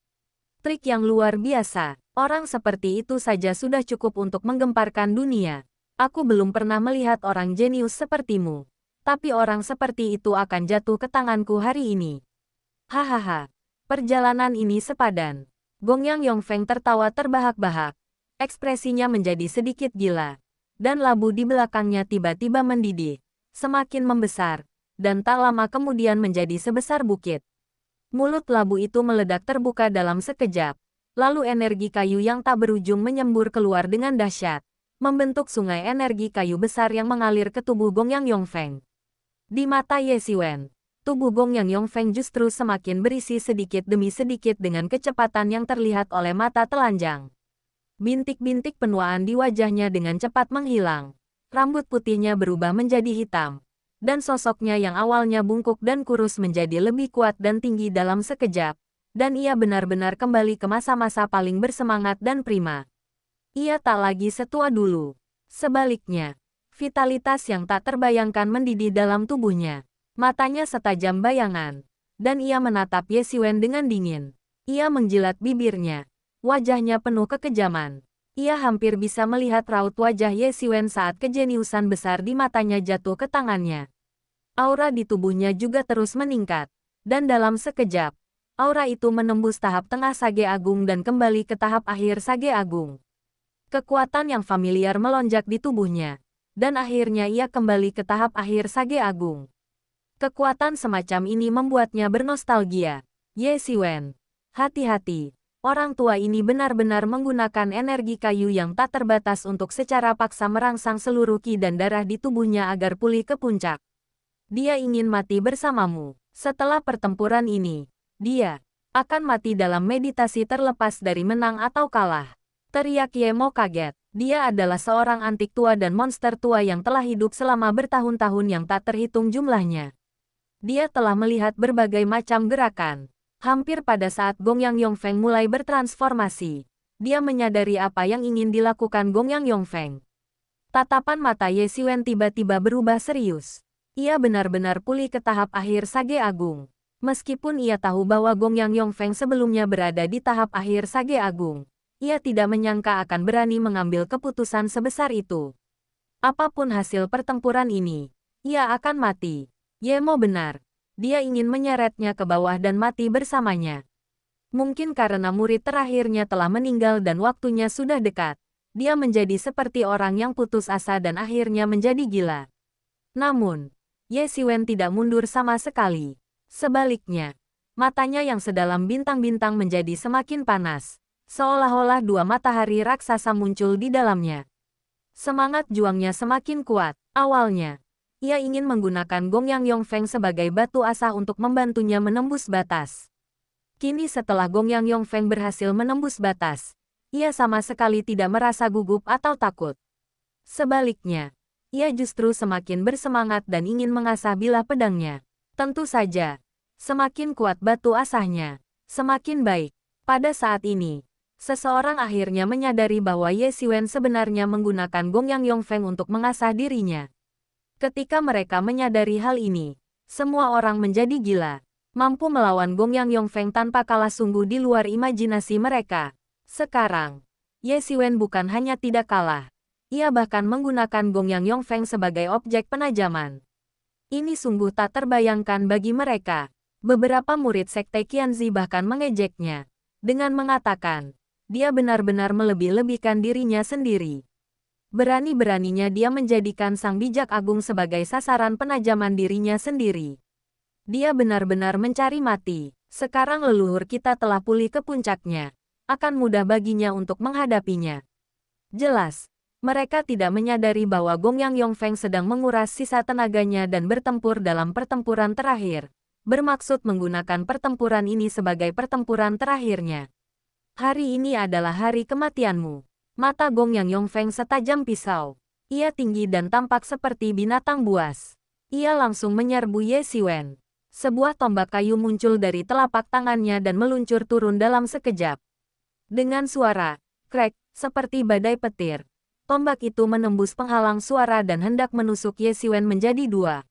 [SPEAKER 1] Trik yang luar biasa, orang seperti itu saja sudah cukup untuk menggemparkan dunia. Aku belum pernah melihat orang jenius sepertimu, tapi orang seperti itu akan jatuh ke tanganku hari ini. Hahaha, perjalanan ini sepadan. Gongyang Yongfeng tertawa terbahak-bahak. Ekspresinya menjadi sedikit gila. Dan labu di belakangnya tiba-tiba mendidih, semakin membesar, dan tak lama kemudian menjadi sebesar bukit. Mulut labu itu meledak terbuka dalam sekejap. Lalu energi kayu yang tak berujung menyembur keluar dengan dahsyat, membentuk sungai energi kayu besar yang mengalir ke tubuh Gongyang Yongfeng. Di mata Ye Xiwen, tubuh Gongyang Yongfeng justru semakin berisi sedikit demi sedikit dengan kecepatan yang terlihat oleh mata telanjang. Bintik-bintik penuaan di wajahnya dengan cepat menghilang. Rambut putihnya berubah menjadi hitam. Dan sosoknya yang awalnya bungkuk dan kurus menjadi lebih kuat dan tinggi dalam sekejap. Dan ia benar-benar kembali ke masa-masa paling bersemangat dan prima. Ia tak lagi setua dulu. Sebaliknya, vitalitas yang tak terbayangkan mendidih dalam tubuhnya. Matanya setajam bayangan, dan ia menatap Ye Xiwen dengan dingin. Ia menjilat bibirnya. Wajahnya penuh kekejaman. Ia hampir bisa melihat raut wajah Ye Xiwen saat kejeniusan besar di matanya jatuh ke tangannya. Aura di tubuhnya juga terus meningkat, dan dalam sekejap, aura itu menembus tahap tengah Sage Agung dan kembali ke tahap akhir Sage Agung. Kekuatan yang familiar melonjak di tubuhnya, dan akhirnya ia kembali ke tahap akhir Sage Agung. Kekuatan semacam ini membuatnya bernostalgia. Ye Xiwen, hati-hati. Orang tua ini benar-benar menggunakan energi kayu yang tak terbatas untuk secara paksa merangsang seluruh ki dan darah di tubuhnya agar pulih ke puncak. Dia ingin mati bersamamu. Setelah pertempuran ini, dia akan mati dalam meditasi terlepas dari menang atau kalah. Teriak Ye Mo kaget. Dia adalah seorang antik tua dan monster tua yang telah hidup selama bertahun-tahun yang tak terhitung jumlahnya. Dia telah melihat berbagai macam gerakan. Hampir pada saat Gongyang Yongfeng mulai bertransformasi, dia menyadari apa yang ingin dilakukan Gongyang Yongfeng. Tatapan mata Ye Xiwen tiba-tiba berubah serius. Ia benar-benar pulih ke tahap akhir Sage Agung. Meskipun ia tahu bahwa Gongyang Yongfeng sebelumnya berada di tahap akhir Sage Agung, ia tidak menyangka akan berani mengambil keputusan sebesar itu. Apapun hasil pertempuran ini, ia akan mati. Ye Mo benar. Dia ingin menyeretnya ke bawah dan mati bersamanya. Mungkin karena murid terakhirnya telah meninggal dan waktunya sudah dekat, dia menjadi seperti orang yang putus asa dan akhirnya menjadi gila. Namun, Ye Xiwen tidak mundur sama sekali. Sebaliknya, matanya yang sedalam bintang-bintang menjadi semakin panas, seolah-olah 2 matahari raksasa muncul di dalamnya. Semangat juangnya semakin kuat. Awalnya, ia ingin menggunakan Gongyang Yongfeng sebagai batu asah untuk membantunya menembus batas. Kini setelah Gongyang Yongfeng berhasil menembus batas, ia sama sekali tidak merasa gugup atau takut. Sebaliknya, ia justru semakin bersemangat dan ingin mengasah bilah pedangnya. Tentu saja, semakin kuat batu asahnya, semakin baik. Pada saat ini, seseorang akhirnya menyadari bahwa Ye Xiwen sebenarnya menggunakan Gongyang Yongfeng untuk mengasah dirinya. Ketika mereka menyadari hal ini, semua orang menjadi gila. Mampu melawan Gongyang Yongfeng tanpa kalah sungguh di luar imajinasi mereka. Sekarang, Ye Xiwen bukan hanya tidak kalah, ia bahkan menggunakan Gongyang Yongfeng sebagai objek penajaman. Ini sungguh tak terbayangkan bagi mereka. Beberapa murid Sekte Qianzi bahkan mengejeknya, dengan mengatakan, dia benar-benar melebih-lebihkan dirinya sendiri. Berani-beraninya dia menjadikan Sang Bijak Agung sebagai sasaran penajaman dirinya sendiri. Dia benar-benar mencari mati. Sekarang leluhur kita telah pulih ke puncaknya. Akan mudah baginya untuk menghadapinya. Jelas, mereka tidak menyadari bahwa Gongyang Yongfeng sedang menguras sisa tenaganya dan bertempur dalam pertempuran terakhir. Bermaksud menggunakan pertempuran ini sebagai pertempuran terakhirnya. Hari ini adalah hari kematianmu. Mata Gongyang Yongfeng setajam pisau. Ia tinggi dan tampak seperti binatang buas. Ia langsung menyerbu Ye Xiwen. Sebuah tombak kayu muncul dari telapak tangannya dan meluncur turun dalam sekejap. Dengan suara krek seperti badai petir, tombak itu menembus penghalang suara dan hendak menusuk Ye Xiwen menjadi dua.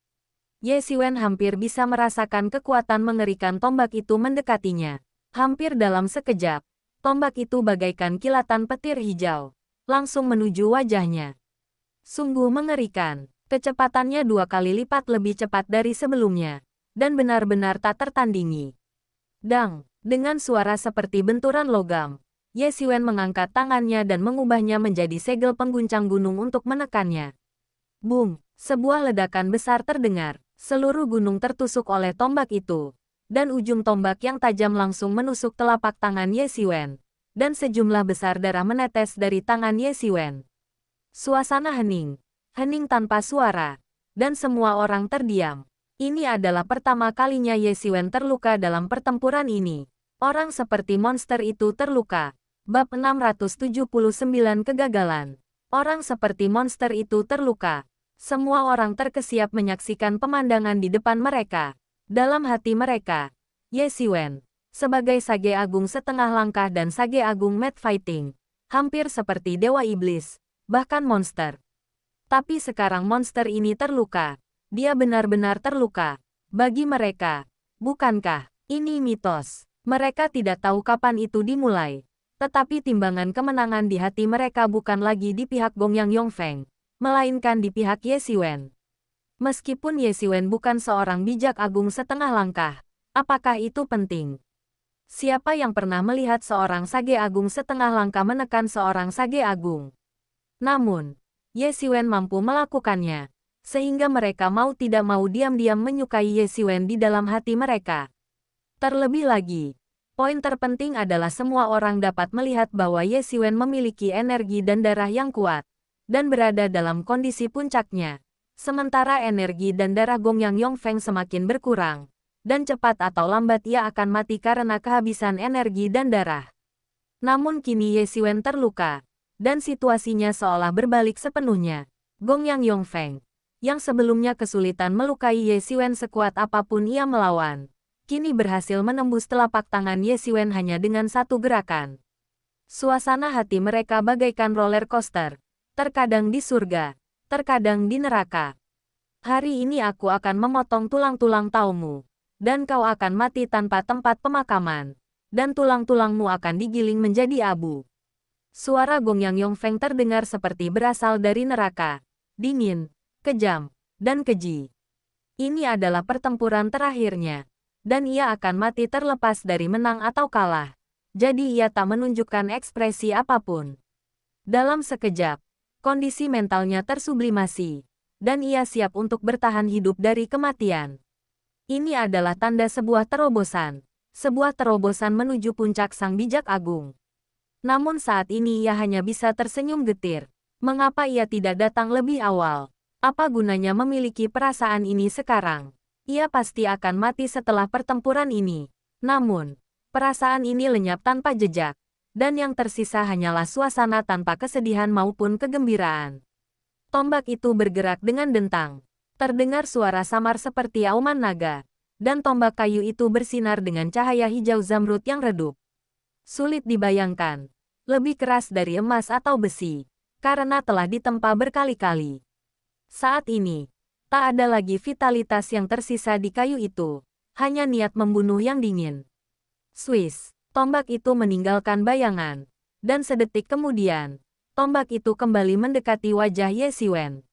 [SPEAKER 1] Ye Xiwen hampir bisa merasakan kekuatan mengerikan tombak itu mendekatinya. Hampir dalam sekejap, tombak itu bagaikan kilatan petir hijau, langsung menuju wajahnya. Sungguh mengerikan, kecepatannya 2 kali lipat lebih cepat dari sebelumnya. Dan benar-benar tak tertandingi. Dang, dengan suara seperti benturan logam, Ye Xiwen mengangkat tangannya dan mengubahnya menjadi segel pengguncang gunung untuk menekannya. Boom, sebuah ledakan besar terdengar, seluruh gunung tertusuk oleh tombak itu, dan ujung tombak yang tajam langsung menusuk telapak tangan Ye Xiwen, dan sejumlah besar darah menetes dari tangan Ye Xiwen. Suasana hening tanpa suara, dan semua orang terdiam. Ini adalah pertama kalinya Ye Xiwen terluka dalam pertempuran ini. Orang seperti monster itu terluka. Bab 679 Kegagalan. Orang seperti monster itu terluka. Semua orang terkesiap menyaksikan pemandangan di depan mereka. Dalam hati mereka, Ye Xiwen, sebagai Sage Agung setengah langkah dan Sage Agung Mad Fighting, hampir seperti Dewa Iblis, bahkan monster. Tapi sekarang monster ini terluka. Dia benar-benar terluka. Bagi mereka, bukankah ini mitos? Mereka tidak tahu kapan itu dimulai. Tetapi timbangan kemenangan di hati mereka bukan lagi di pihak Gongyang Yongfeng, melainkan di pihak Ye Xiwen. Meskipun Ye Xiwen bukan seorang bijak agung setengah langkah, apakah itu penting? Siapa yang pernah melihat seorang Sage Agung setengah langkah menekan seorang Sage Agung? Namun, Ye Xiwen mampu melakukannya. Sehingga mereka mau tidak mau diam-diam menyukai Ye Xiwen di dalam hati mereka. Terlebih lagi, poin terpenting adalah semua orang dapat melihat bahwa Ye Xiwen memiliki energi dan darah yang kuat, dan berada dalam kondisi puncaknya. Sementara energi dan darah Gongyang Yongfeng semakin berkurang, dan cepat atau lambat ia akan mati karena kehabisan energi dan darah. Namun kini Ye Xiwen terluka, dan situasinya seolah berbalik sepenuhnya. Gongyang Yongfeng, yang sebelumnya kesulitan melukai Ye Xiwen sekuat apapun ia melawan, kini berhasil menembus telapak tangan Ye Xiwen hanya dengan satu gerakan. Suasana hati mereka bagaikan roller coaster, terkadang di surga, terkadang di neraka. Hari ini aku akan memotong tulang-tulang taumu, dan kau akan mati tanpa tempat pemakaman, dan tulang-tulangmu akan digiling menjadi abu. Suara Gongyang Yongfeng terdengar seperti berasal dari neraka, dingin, kejam, dan keji. Ini adalah pertempuran terakhirnya, dan ia akan mati terlepas dari menang atau kalah. Jadi ia tak menunjukkan ekspresi apapun. Dalam sekejap, kondisi mentalnya tersublimasi, dan ia siap untuk bertahan hidup dari kematian. Ini adalah tanda sebuah terobosan menuju puncak Sang Bijak Agung. Namun saat ini ia hanya bisa tersenyum getir. Mengapa ia tidak datang lebih awal? Apa gunanya memiliki perasaan ini sekarang? Ia pasti akan mati setelah pertempuran ini. Namun, Perasaan ini lenyap tanpa jejak, dan yang tersisa hanyalah suasana tanpa kesedihan maupun kegembiraan. Tombak itu bergerak dengan dentang. Terdengar suara samar seperti auman naga, dan tombak kayu itu bersinar dengan cahaya hijau zamrud yang redup. Sulit dibayangkan, lebih keras dari emas atau besi, karena telah ditempa berkali-kali. Saat ini, tak ada lagi vitalitas yang tersisa di kayu itu, hanya niat membunuh yang dingin. Swiss, tombak itu meninggalkan bayangan, dan sedetik kemudian, tombak itu kembali mendekati wajah Ye Xiwen.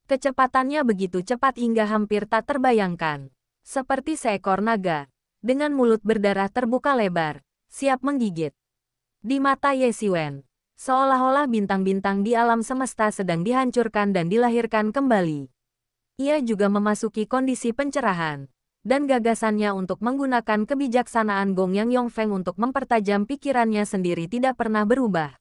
[SPEAKER 1] Kecepatannya begitu cepat hingga hampir tak terbayangkan. Seperti seekor naga, dengan mulut berdarah terbuka lebar, siap menggigit. Di mata Ye Xiwen, seolah-olah bintang-bintang di alam semesta sedang dihancurkan dan dilahirkan kembali. Ia juga memasuki kondisi pencerahan, dan gagasannya untuk menggunakan kebijaksanaan Gong Yang Yongfeng untuk mempertajam pikirannya sendiri tidak pernah berubah.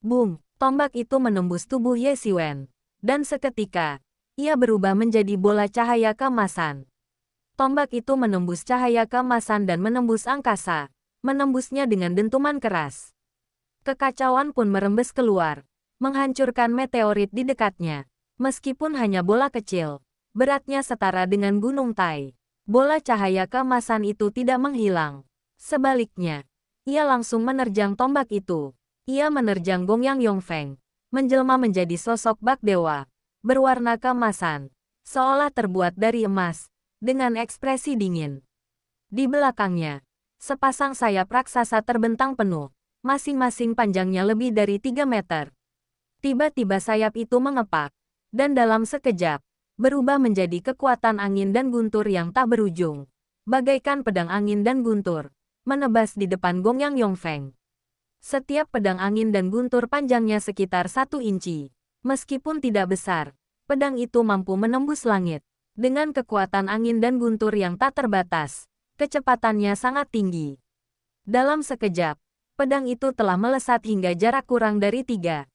[SPEAKER 1] Boom! Tombak itu menembus tubuh Ye Xiwen. Dan seketika, ia berubah menjadi bola cahaya keemasan. Tombak itu menembus cahaya keemasan dan menembus angkasa, menembusnya dengan dentuman keras. Kekacauan pun merembes keluar, menghancurkan meteorit di dekatnya. Meskipun hanya bola kecil, beratnya setara dengan Gunung Tai. Bola cahaya keemasan itu tidak menghilang. Sebaliknya, ia langsung menerjang tombak itu. Ia menerjang Gong Yang Yongfeng, menjelma menjadi sosok bak dewa, berwarna keemasan, seolah terbuat dari emas, dengan ekspresi dingin. Di belakangnya, sepasang sayap raksasa terbentang penuh, masing-masing panjangnya lebih dari 3 meter. Tiba-tiba sayap itu mengepak, dan dalam sekejap, berubah menjadi kekuatan angin dan guntur yang tak berujung, bagaikan pedang angin dan guntur, menebas di depan Gong Yang Yongfeng. Setiap pedang angin dan guntur panjangnya sekitar 1 inci. Meskipun tidak besar, pedang itu mampu menembus langit. Dengan kekuatan angin dan guntur yang tak terbatas, kecepatannya sangat tinggi. Dalam sekejap, pedang itu telah melesat hingga jarak kurang dari 3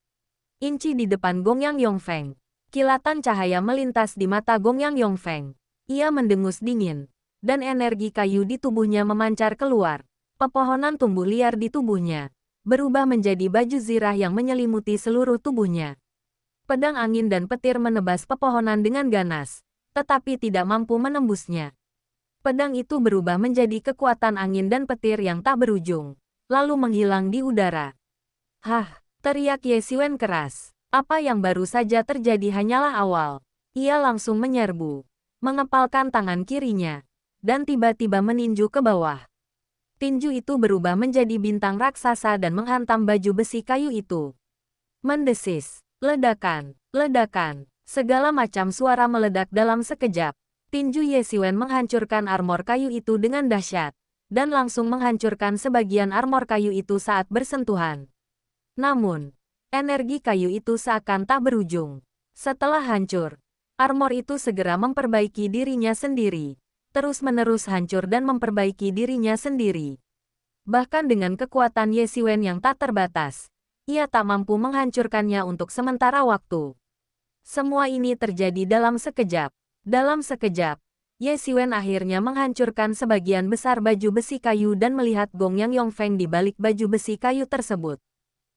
[SPEAKER 1] inci di depan Gong Yang Yongfeng. Kilatan cahaya melintas di mata Gong Yang Yongfeng. Ia mendengus dingin, dan energi kayu di tubuhnya memancar keluar. Pepohonan tumbuh liar di tubuhnya, berubah menjadi baju zirah yang menyelimuti seluruh tubuhnya. Pedang angin dan petir menebas pepohonan dengan ganas, tetapi tidak mampu menembusnya. Pedang itu berubah menjadi kekuatan angin dan petir yang tak berujung, lalu menghilang di udara. Hah, teriak Ye Xiwen keras. Apa yang baru saja terjadi hanyalah awal. Ia langsung menyerbu, mengepalkan tangan kirinya, dan tiba-tiba meninju ke bawah. Tinju itu berubah menjadi bintang raksasa dan menghantam baju besi kayu itu. Mendesis, ledakan, ledakan, segala macam suara meledak dalam sekejap. Tinju Ye Xiwen menghancurkan armor kayu itu dengan dahsyat, dan langsung menghancurkan sebagian armor kayu itu saat bersentuhan. Namun, energi kayu itu seakan tak berujung. Setelah hancur, armor itu segera memperbaiki dirinya sendiri. Terus-menerus hancur dan memperbaiki dirinya sendiri. Bahkan dengan kekuatan Ye Xiwen yang tak terbatas, ia tak mampu menghancurkannya untuk sementara waktu. Semua ini terjadi dalam sekejap. Dalam sekejap, Ye Xiwen akhirnya menghancurkan sebagian besar baju besi kayu dan melihat Gong Yang Yongfeng di balik baju besi kayu tersebut.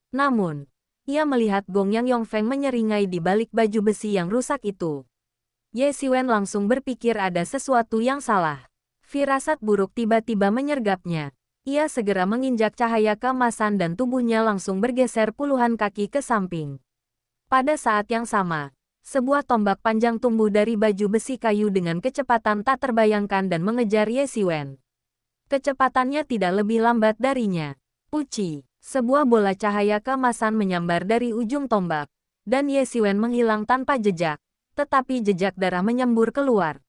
[SPEAKER 1] Namun, ia melihat Gong Yang Yongfeng menyeringai di balik baju besi yang rusak itu. Ye Xiwen langsung berpikir ada sesuatu yang salah. Firasat buruk tiba-tiba menyergapnya. Ia segera menginjak cahaya keemasan dan tubuhnya langsung bergeser puluhan kaki ke samping. Pada saat yang sama, sebuah tombak panjang tumbuh dari baju besi kayu dengan kecepatan tak terbayangkan dan mengejar Ye Xiwen. Kecepatannya tidak lebih lambat darinya. Puci, sebuah bola cahaya keemasan menyambar dari ujung tombak, dan Ye Xiwen menghilang tanpa jejak. Tetapi jejak darah menyembur keluar.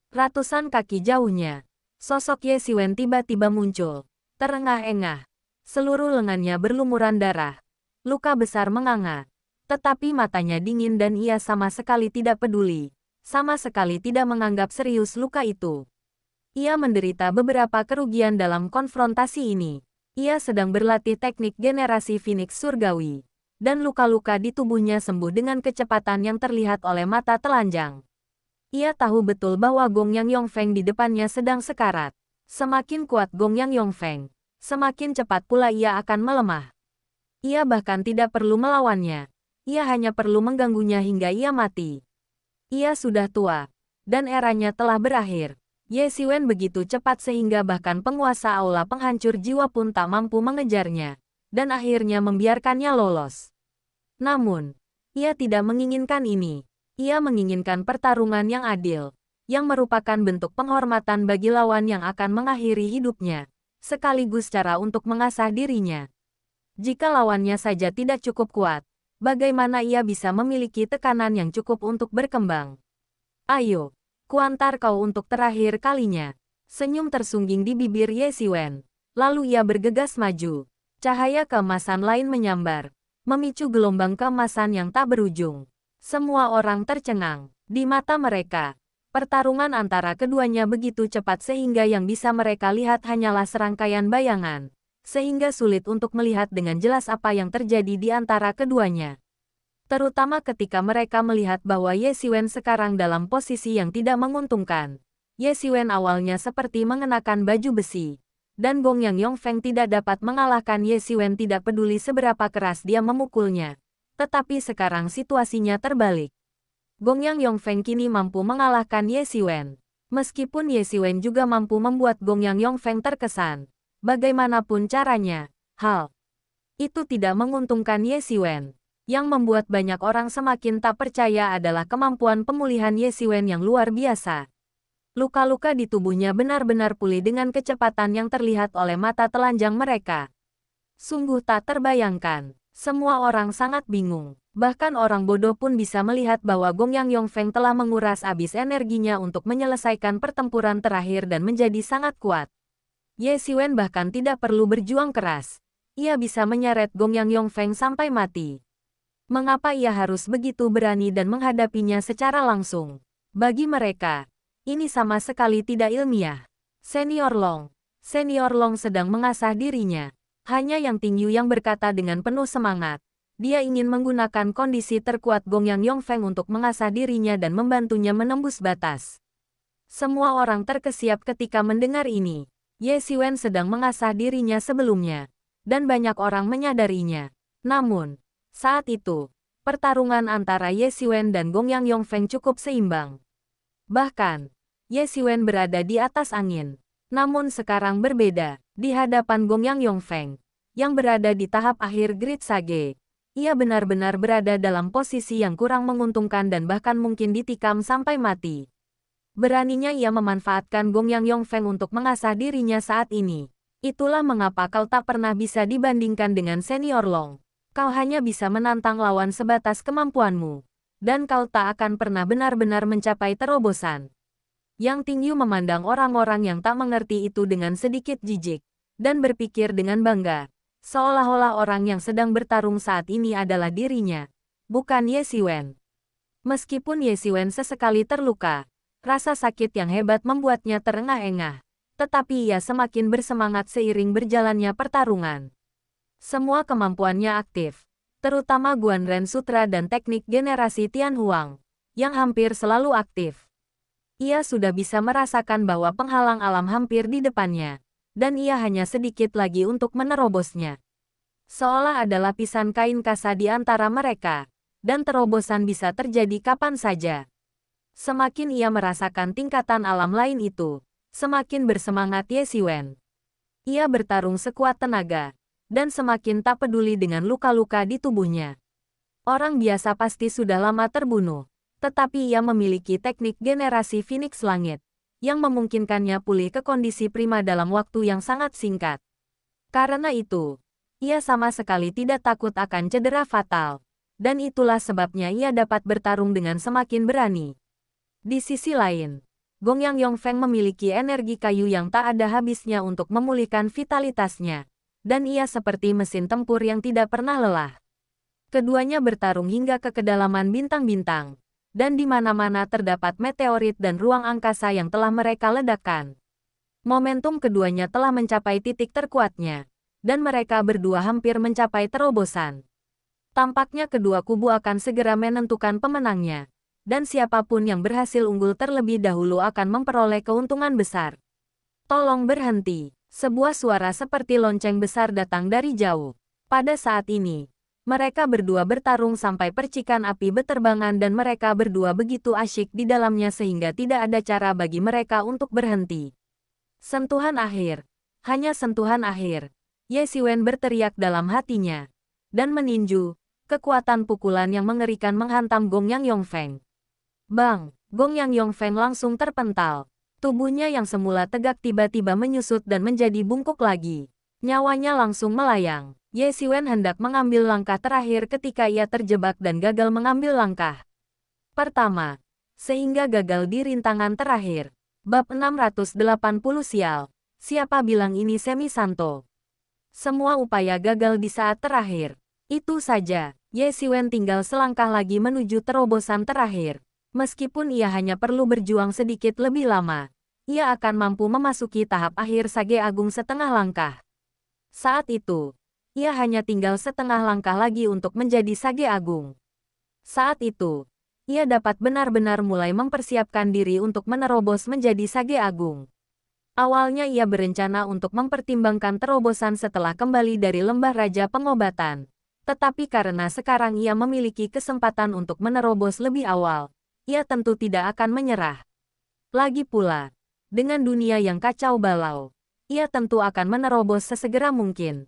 [SPEAKER 1] Ratusan kaki jauhnya, sosok Ye Xiwen tiba-tiba muncul, terengah-engah. Seluruh lengannya berlumuran darah. Luka besar menganga. Tetapi matanya dingin dan ia sama sekali tidak peduli. Sama sekali tidak menganggap serius luka itu. Ia menderita beberapa kerugian dalam konfrontasi ini. Ia sedang berlatih teknik generasi Phoenix Surgawi. Dan luka-luka di tubuhnya sembuh dengan kecepatan yang terlihat oleh mata telanjang. Ia tahu betul bahwa Gong Yang Yongfeng di depannya sedang sekarat. Semakin kuat Gong Yang Yongfeng, semakin cepat pula ia akan melemah. Ia bahkan tidak perlu melawannya. Ia hanya perlu mengganggunya hingga ia mati. Ia sudah tua, dan eranya telah berakhir. Ye Xiwen begitu cepat sehingga bahkan penguasa aula penghancur jiwa pun tak mampu mengejarnya, dan akhirnya membiarkannya lolos. Namun, ia tidak menginginkan ini. Ia menginginkan pertarungan yang adil, yang merupakan bentuk penghormatan bagi lawan yang akan mengakhiri hidupnya, sekaligus cara untuk mengasah dirinya. Jika lawannya saja tidak cukup kuat, bagaimana ia bisa memiliki tekanan yang cukup untuk berkembang? Ayo, kuantar kau untuk terakhir kalinya. Senyum tersungging di bibir Ye Xiwen. Lalu ia bergegas maju. Cahaya keemasan lain menyambar, memicu gelombang keemasan yang tak berujung. Semua orang tercengang. Di mata mereka, pertarungan antara keduanya begitu cepat sehingga yang bisa mereka lihat hanyalah serangkaian bayangan, sehingga sulit untuk melihat dengan jelas apa yang terjadi di antara keduanya. Terutama ketika mereka melihat bahwa Ye Xiwen sekarang dalam posisi yang tidak menguntungkan. Ye Xiwen awalnya seperti mengenakan baju besi, dan Gong Yang Yongfeng tidak dapat mengalahkan Ye Xiwen tidak peduli seberapa keras dia memukulnya. Tetapi sekarang situasinya terbalik. Gong Yang Yongfeng kini mampu mengalahkan Ye Xiwen. Meskipun Ye Xiwen juga mampu membuat Gong Yang Yongfeng terkesan, bagaimanapun caranya, hal itu tidak menguntungkan Ye Xiwen. Yang membuat banyak orang semakin tak percaya adalah kemampuan pemulihan Ye Xiwen yang luar biasa. Luka-luka di tubuhnya benar-benar pulih dengan kecepatan yang terlihat oleh mata telanjang mereka. Sungguh tak terbayangkan. Semua orang sangat bingung. Bahkan orang bodoh pun bisa melihat bahwa Gong Yang Yongfeng telah menguras habis energinya untuk menyelesaikan pertempuran terakhir dan menjadi sangat kuat. Ye Xiwen bahkan tidak perlu berjuang keras. Ia bisa menyeret Gong Yang Yongfeng sampai mati. Mengapa ia harus begitu berani dan menghadapinya secara langsung? Bagi mereka, ini sama sekali tidak ilmiah. Senior Long sedang mengasah dirinya. Hanya Yang Tingyu yang berkata dengan penuh semangat. Dia ingin menggunakan kondisi terkuat Gong Yang Yongfeng untuk mengasah dirinya dan membantunya menembus batas. Semua orang terkesiap ketika mendengar ini. Ye Xiwen sedang mengasah dirinya sebelumnya, dan banyak orang menyadarinya. Namun, saat itu, pertarungan antara Ye Xiwen dan Gong Yang Yongfeng cukup seimbang. Bahkan, Ye Xiwen berada di atas angin. Namun sekarang berbeda, di hadapan Gong Yang Yongfeng, yang berada di tahap akhir Great Sage. Ia benar-benar berada dalam posisi yang kurang menguntungkan dan bahkan mungkin ditikam sampai mati. Beraninya ia memanfaatkan Gong Yang Yongfeng untuk mengasah dirinya saat ini. Itulah mengapa kau tak pernah bisa dibandingkan dengan Senior Long. Kau hanya bisa menantang lawan sebatas kemampuanmu. Dan kau tak akan pernah benar-benar mencapai terobosan. Yang Tingyu memandang orang-orang yang tak mengerti itu dengan sedikit jijik. Dan berpikir dengan bangga. Seolah-olah orang yang sedang bertarung saat ini adalah dirinya. Bukan Ye Xiwen. Meskipun Ye Xiwen sesekali terluka, rasa sakit yang hebat membuatnya terengah-engah. Tetapi ia semakin bersemangat seiring berjalannya pertarungan. Semua kemampuannya aktif. Terutama Guan Ren Sutra dan teknik generasi Tian Huang, yang hampir selalu aktif. Ia sudah bisa merasakan bahwa penghalang alam hampir di depannya. Dan ia hanya sedikit lagi untuk menerobosnya. Seolah ada lapisan kain kasa di antara mereka. Dan terobosan bisa terjadi kapan saja. Semakin ia merasakan tingkatan alam lain itu, semakin bersemangat Ye Xiwen. Ia bertarung sekuat tenaga, dan semakin tak peduli dengan luka-luka di tubuhnya. Orang biasa pasti sudah lama terbunuh, tetapi ia memiliki teknik generasi Phoenix Langit, yang memungkinkannya pulih ke kondisi prima dalam waktu yang sangat singkat. Karena itu, ia sama sekali tidak takut akan cedera fatal, dan itulah sebabnya ia dapat bertarung dengan semakin berani. Di sisi lain, Gong Yang Yongfeng memiliki energi kayu yang tak ada habisnya untuk memulihkan vitalitasnya, dan ia seperti mesin tempur yang tidak pernah lelah. Keduanya bertarung hingga ke kedalaman bintang-bintang, dan di mana-mana terdapat meteorit dan ruang angkasa yang telah mereka ledakkan. Momentum keduanya telah mencapai titik terkuatnya, dan mereka berdua hampir mencapai terobosan. Tampaknya kedua kubu akan segera menentukan pemenangnya, dan siapapun yang berhasil unggul terlebih dahulu akan memperoleh keuntungan besar. Tolong berhenti. Sebuah suara seperti lonceng besar datang dari jauh. Pada saat ini, mereka berdua bertarung sampai percikan api beterbangan dan mereka berdua begitu asyik di dalamnya sehingga tidak ada cara bagi mereka untuk berhenti. Sentuhan akhir. Hanya sentuhan akhir. Ye Xiwen berteriak dalam hatinya. Dan meninju, kekuatan pukulan yang mengerikan menghantam Gong Yang Yongfeng. Bang! Gong Yang Yongfeng langsung terpental. Tubuhnya yang semula tegak tiba-tiba menyusut dan menjadi bungkuk lagi. Nyawanya langsung melayang. Ye Xiwen hendak mengambil langkah terakhir ketika ia terjebak dan gagal mengambil langkah pertama. Sehingga gagal di rintangan terakhir. Bab 680 sial. Siapa bilang ini Semi Santo? Semua upaya gagal di saat terakhir. Itu saja, Ye Xiwen tinggal selangkah lagi menuju terobosan terakhir. Meskipun ia hanya perlu berjuang sedikit lebih lama, ia akan mampu memasuki tahap akhir Sage Agung setengah langkah. Saat itu, ia hanya tinggal setengah langkah lagi untuk menjadi Sage Agung. Saat itu, ia dapat benar-benar mulai mempersiapkan diri untuk menerobos menjadi Sage Agung. Awalnya ia berencana untuk mempertimbangkan terobosan setelah kembali dari Lembah Raja Pengobatan. Tetapi karena sekarang ia memiliki kesempatan untuk menerobos lebih awal, ia tentu tidak akan menyerah. Lagi pula, dengan dunia yang kacau balau, ia tentu akan menerobos sesegera mungkin.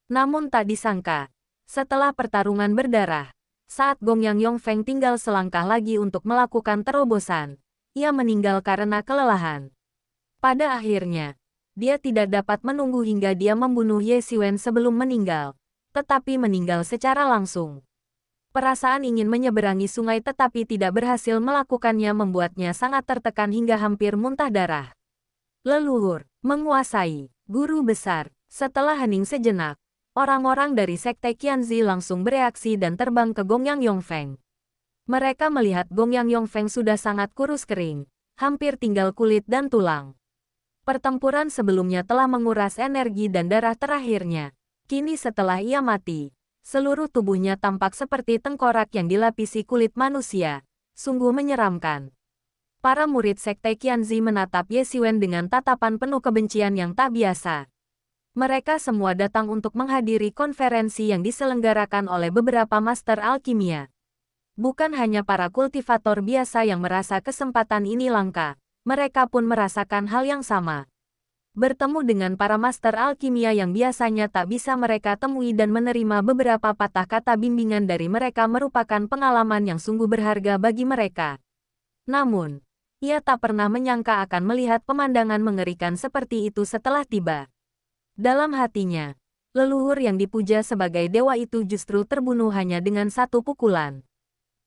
[SPEAKER 1] Namun tak disangka, setelah pertarungan berdarah, saat Gong Yang Yongfeng tinggal selangkah lagi untuk melakukan terobosan, ia meninggal karena kelelahan. Pada akhirnya, dia tidak dapat menunggu hingga dia membunuh Ye Xiwen sebelum meninggal, tetapi meninggal secara langsung. Perasaan ingin menyeberangi sungai tetapi tidak berhasil melakukannya membuatnya sangat tertekan hingga hampir muntah darah. Leluhur, menguasai, guru besar. Setelah hening sejenak, orang-orang dari Sekte Qianzi langsung bereaksi dan terbang ke Gong Yang Yongfeng. Mereka melihat Gong Yang Yongfeng sudah sangat kurus kering, hampir tinggal kulit dan tulang. Pertempuran sebelumnya telah menguras energi dan darah terakhirnya. Kini setelah ia mati, seluruh tubuhnya tampak seperti tengkorak yang dilapisi kulit manusia. Sungguh menyeramkan. Para murid Sekte Qianzi menatap Ye Xiwen dengan tatapan penuh kebencian yang tak biasa. Mereka semua datang untuk menghadiri konferensi yang diselenggarakan oleh beberapa master alkimia. Bukan hanya para kultivator biasa yang merasa kesempatan ini langka, mereka pun merasakan hal yang sama. Bertemu dengan para master alkimia yang biasanya tak bisa mereka temui dan menerima beberapa patah kata bimbingan dari mereka merupakan pengalaman yang sungguh berharga bagi mereka. Namun, ia tak pernah menyangka akan melihat pemandangan mengerikan seperti itu setelah tiba. Dalam hatinya, leluhur yang dipuja sebagai dewa itu justru terbunuh hanya dengan satu pukulan.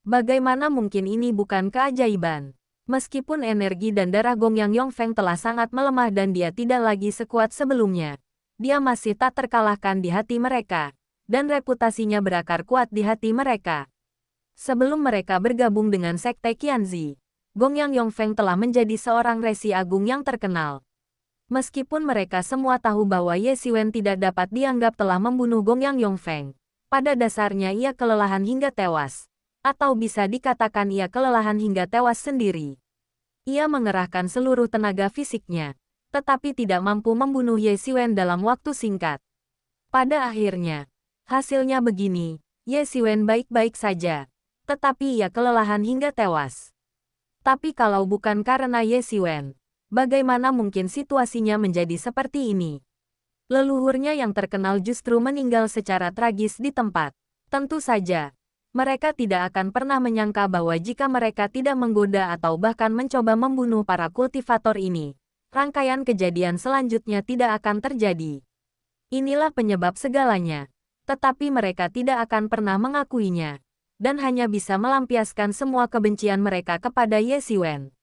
[SPEAKER 1] Bagaimana mungkin ini bukan keajaiban? Meskipun energi dan darah Gong Yang Yongfeng telah sangat melemah dan dia tidak lagi sekuat sebelumnya, dia masih tak terkalahkan di hati mereka, dan reputasinya berakar kuat di hati mereka. Sebelum mereka bergabung dengan Sekte Qianzi, Gong Yang Yongfeng telah menjadi seorang resi agung yang terkenal. Meskipun mereka semua tahu bahwa Ye Xiwen tidak dapat dianggap telah membunuh Gong Yang Yongfeng, pada dasarnya ia kelelahan hingga tewas. Atau bisa dikatakan ia kelelahan hingga tewas sendiri. Ia mengerahkan seluruh tenaga fisiknya, tetapi tidak mampu membunuh Ye Xiwen dalam waktu singkat. Pada akhirnya, hasilnya begini, Ye Xiwen baik-baik saja, tetapi ia kelelahan hingga tewas. Tapi kalau bukan karena Ye Xiwen, bagaimana mungkin situasinya menjadi seperti ini? Leluhurnya yang terkenal justru meninggal secara tragis di tempat. Tentu saja, mereka tidak akan pernah menyangka bahwa jika mereka tidak menggoda atau bahkan mencoba membunuh para kultivator ini, rangkaian kejadian selanjutnya tidak akan terjadi. Inilah penyebab segalanya. Tetapi mereka tidak akan pernah mengakuinya, dan hanya bisa melampiaskan semua kebencian mereka kepada Ye Xiwen.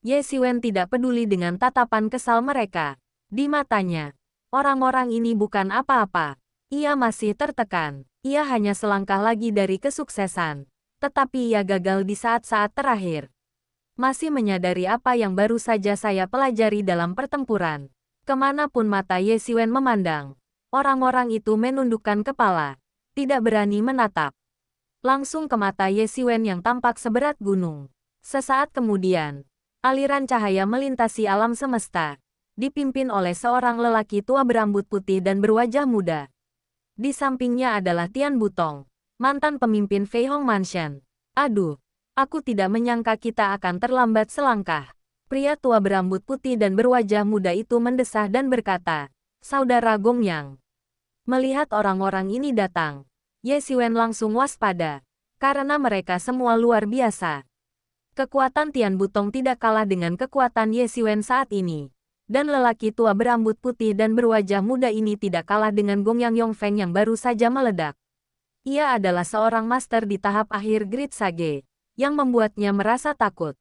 [SPEAKER 1] Ye Xiwen tidak peduli dengan tatapan kesal mereka. Di matanya, orang-orang ini bukan apa-apa. Ia masih tertekan. Ia hanya selangkah lagi dari kesuksesan. Tetapi ia gagal di saat-saat terakhir. Masih menyadari apa yang baru saja saya pelajari dalam pertempuran. Kemanapun mata Ye Xiwen memandang, orang-orang itu menundukkan kepala. Tidak berani menatap langsung ke mata Ye Xiwen yang tampak seberat gunung. Sesaat kemudian, aliran cahaya melintasi alam semesta. dipimpin oleh seorang lelaki tua berambut putih dan berwajah muda. Di sampingnya adalah Tian Butong, mantan pemimpin Fei Hong Mansion. Aduh, aku tidak menyangka kita akan terlambat selangkah. Pria tua berambut putih dan berwajah muda itu mendesah dan berkata, "Saudara Gong Yang." Melihat orang-orang ini datang, Ye Xiwen langsung waspada, karena mereka semua luar biasa. Kekuatan Tian Butong tidak kalah dengan kekuatan Ye Xiwen saat ini. Dan lelaki tua berambut putih dan berwajah muda ini tidak kalah dengan Gong Yang Yongfeng yang baru saja meledak. Ia adalah seorang master di tahap akhir Great Sage, yang membuatnya merasa takut.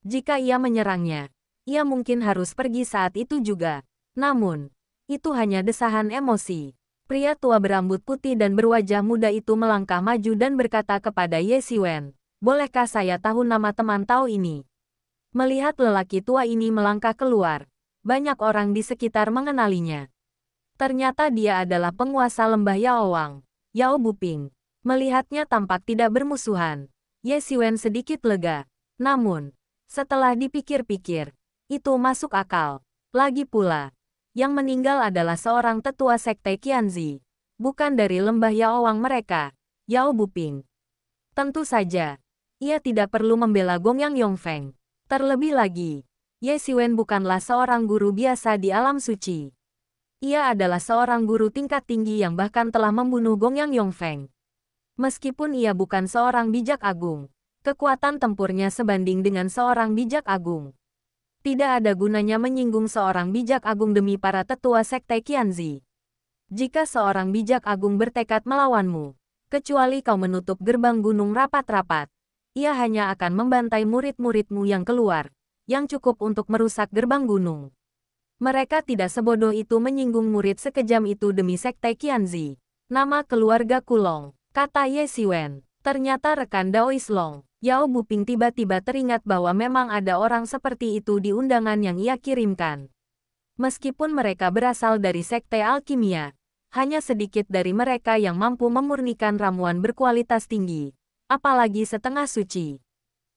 [SPEAKER 1] Jika ia menyerangnya, ia mungkin harus pergi saat itu juga. Namun, itu hanya desahan emosi. Pria tua berambut putih dan berwajah muda itu melangkah maju dan berkata kepada Ye Xiwen, "Bolehkah saya tahu nama teman Tao ini?" Melihat lelaki tua ini melangkah keluar, banyak orang di sekitar mengenalinya. Ternyata dia adalah penguasa lembah Yaowang, Yao Buping. Melihatnya tampak tidak bermusuhan, Ye Xiwen sedikit lega. Namun, setelah dipikir-pikir, itu masuk akal. Lagi pula, yang meninggal adalah seorang tetua sekte Qianzi, bukan dari lembah Yaowang mereka, Yao Buping. Tentu saja, ia tidak perlu membela Gong Yang Yongfeng. Terlebih lagi, Ye Xiwen bukanlah seorang guru biasa di alam suci. Ia adalah seorang guru tingkat tinggi yang bahkan telah membunuh Gong Yang Yongfeng. Meskipun ia bukan seorang bijak agung, kekuatan tempurnya sebanding dengan seorang bijak agung. Tidak ada gunanya menyinggung seorang bijak agung demi para tetua sekte Qianzi. Jika seorang bijak agung bertekad melawanmu, kecuali kau menutup gerbang gunung rapat-rapat, ia hanya akan membantai murid-muridmu yang keluar, yang cukup untuk merusak gerbang gunung. Mereka tidak sebodoh itu menyinggung murid sekejam itu demi sekte Qianzi. Nama keluarga Kulong, kata Ye Xiwen. Ternyata rekan Daois Long, Yao Buping tiba-tiba teringat bahwa memang ada orang seperti itu di undangan yang ia kirimkan. Meskipun mereka berasal dari sekte alkimia, hanya sedikit dari mereka yang mampu memurnikan ramuan berkualitas tinggi, apalagi setengah suci.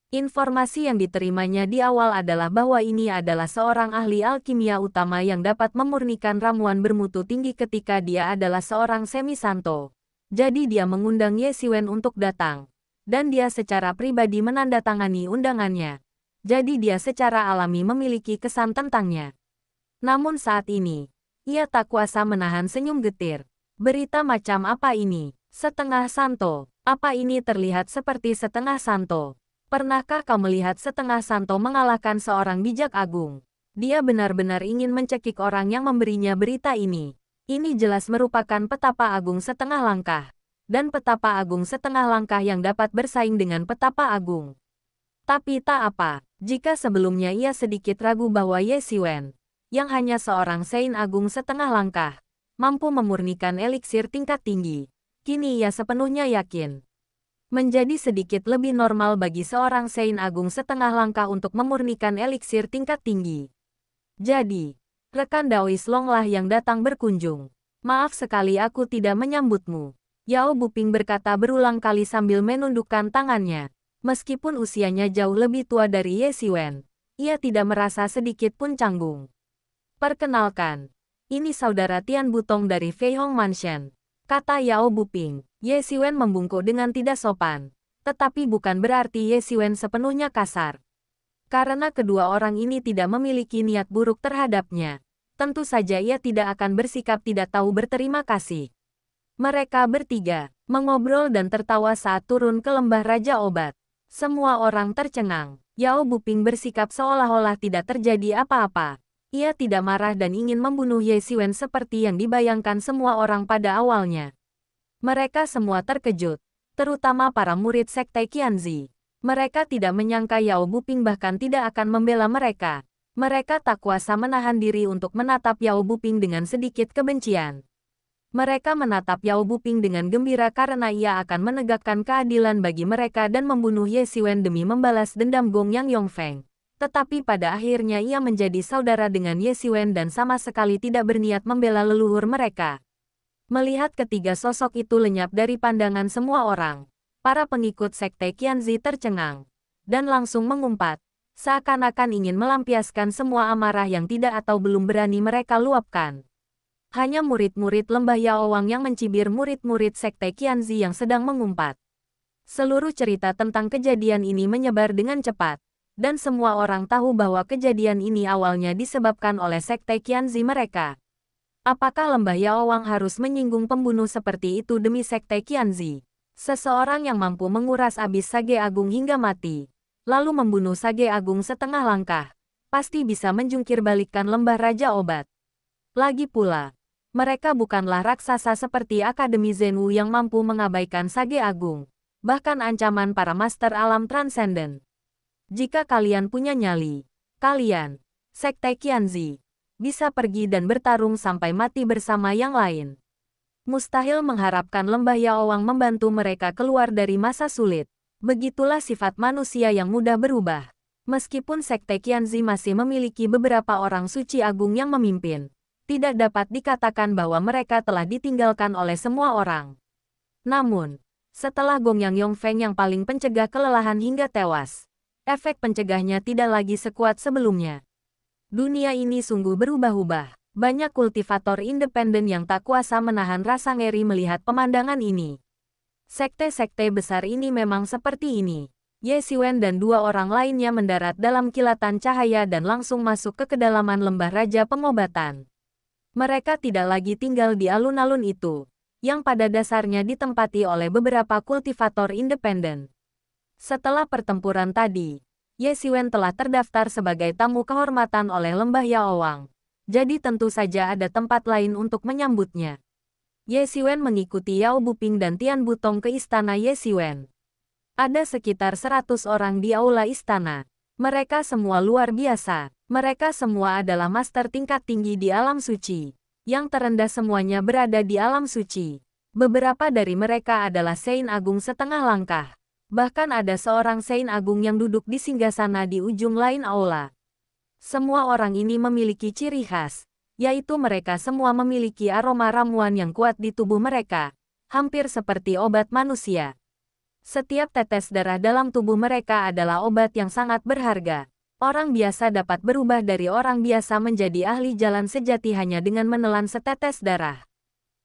[SPEAKER 1] Informasi yang diterimanya di awal adalah bahwa ini adalah seorang ahli alkimia utama yang dapat memurnikan ramuan bermutu tinggi ketika dia adalah seorang semi-santo. Jadi dia mengundang Ye Xiwen untuk datang. Dan dia secara pribadi menandatangani undangannya. Jadi dia secara alami memiliki kesan tentangnya. Namun saat ini, ia tak kuasa menahan senyum getir. Berita macam apa ini? Setengah santo. Apa ini terlihat seperti setengah santo? Pernahkah kau melihat setengah santo mengalahkan seorang bijak agung? Dia benar-benar ingin mencekik orang yang memberinya berita ini. Ini jelas merupakan petapa agung setengah langkah. Dan petapa agung setengah langkah yang dapat bersaing dengan petapa agung. Tapi tak apa, jika sebelumnya ia sedikit ragu bahwa Ye Xiwen, yang hanya seorang Sein agung setengah langkah, mampu memurnikan eliksir tingkat tinggi. Kini ia sepenuhnya yakin. Menjadi sedikit lebih normal bagi seorang Sein agung setengah langkah untuk memurnikan eliksir tingkat tinggi. Jadi, rekan Daois Long lah yang datang berkunjung. Maaf sekali aku tidak menyambutmu. Yao Buping berkata berulang kali sambil menundukkan tangannya. Meskipun usianya jauh lebih tua dari Ye Xiwen, ia tidak merasa sedikit pun canggung. Perkenalkan, ini saudara Tian Butong dari Fei Hong Mansion, kata Yao Buping. Ye Xiwen membungkuk dengan tidak sopan. Tetapi bukan berarti Ye Xiwen sepenuhnya kasar. Karena kedua orang ini tidak memiliki niat buruk terhadapnya, tentu saja ia tidak akan bersikap tidak tahu berterima kasih. Mereka bertiga mengobrol dan tertawa saat turun ke lembah Raja Obat. Semua orang tercengang. Yao Buping bersikap seolah-olah tidak terjadi apa-apa. Ia tidak marah dan ingin membunuh Ye Xiwen seperti yang dibayangkan semua orang pada awalnya. Mereka semua terkejut, terutama para murid sekte Qianzi. Mereka tidak menyangka Yao Buping bahkan tidak akan membela mereka. Mereka tak kuasa menahan diri untuk menatap Yao Buping dengan sedikit kebencian. Mereka menatap Yao Buping dengan gembira karena ia akan menegakkan keadilan bagi mereka dan membunuh Ye Xiwen demi membalas dendam Gong Yang Yongfeng. Tetapi pada akhirnya ia menjadi saudara dengan Ye Xiwen dan sama sekali tidak berniat membela leluhur mereka. Melihat ketiga sosok itu lenyap dari pandangan semua orang, para pengikut sekte Qianzi tercengang dan langsung mengumpat, seakan-akan ingin melampiaskan semua amarah yang tidak atau belum berani mereka luapkan. Hanya murid-murid Lembah Yaowang yang mencibir murid-murid Sekte Qianzi yang sedang mengumpat. Seluruh cerita tentang kejadian ini menyebar dengan cepat, dan semua orang tahu bahwa kejadian ini awalnya disebabkan oleh Sekte Qianzi mereka. Apakah Lembah Yaowang harus menyinggung pembunuh seperti itu demi Sekte Qianzi? Seseorang yang mampu menguras abis Sage Agung hingga mati, lalu membunuh Sage Agung setengah langkah, pasti bisa menjungkir balikkan Lembah Raja Obat. Lagi pula, mereka bukanlah raksasa seperti Akademi Zenwu yang mampu mengabaikan Sage Agung, bahkan ancaman para master alam transenden. Jika kalian punya nyali, kalian, Sekte Qianzi, bisa pergi dan bertarung sampai mati bersama yang lain. Mustahil mengharapkan Lembah Yaowang membantu mereka keluar dari masa sulit. Begitulah sifat manusia yang mudah berubah. Meskipun Sekte Qianzi masih memiliki beberapa orang suci agung yang memimpin, tidak dapat dikatakan bahwa mereka telah ditinggalkan oleh semua orang. Namun, setelah Gongyang Yongfeng yang paling pencegah kelelahan hingga tewas, efek pencegahnya tidak lagi sekuat sebelumnya. Dunia ini sungguh berubah-ubah. Banyak kultivator independen yang tak kuasa menahan rasa ngeri melihat pemandangan ini. Sekte-sekte besar ini memang seperti ini. Ye Xiwen dan dua orang lainnya mendarat dalam kilatan cahaya dan langsung masuk ke kedalaman lembah Raja Pengobatan. Mereka tidak lagi tinggal di alun-alun itu, yang pada dasarnya ditempati oleh beberapa kultivator independen. Setelah pertempuran tadi, Ye Xiwen telah terdaftar sebagai tamu kehormatan oleh Lembah Yaowang. Jadi tentu saja ada tempat lain untuk menyambutnya. Ye Xiwen mengikuti Yao Buping dan Tian Butong ke istana Ye Xiwen. Ada sekitar 100 orang di aula istana. Mereka semua luar biasa. Mereka semua adalah master tingkat tinggi di alam suci. Yang terendah semuanya berada di alam suci. Beberapa dari mereka adalah Sein Agung setengah langkah. Bahkan ada seorang Sein Agung yang duduk di singgasana di ujung lain aula. Semua orang ini memiliki ciri khas, yaitu mereka semua memiliki aroma ramuan yang kuat di tubuh mereka, hampir seperti obat manusia. Setiap tetes darah dalam tubuh mereka adalah obat yang sangat berharga. Orang biasa dapat berubah dari orang biasa menjadi ahli jalan sejati hanya dengan menelan setetes darah.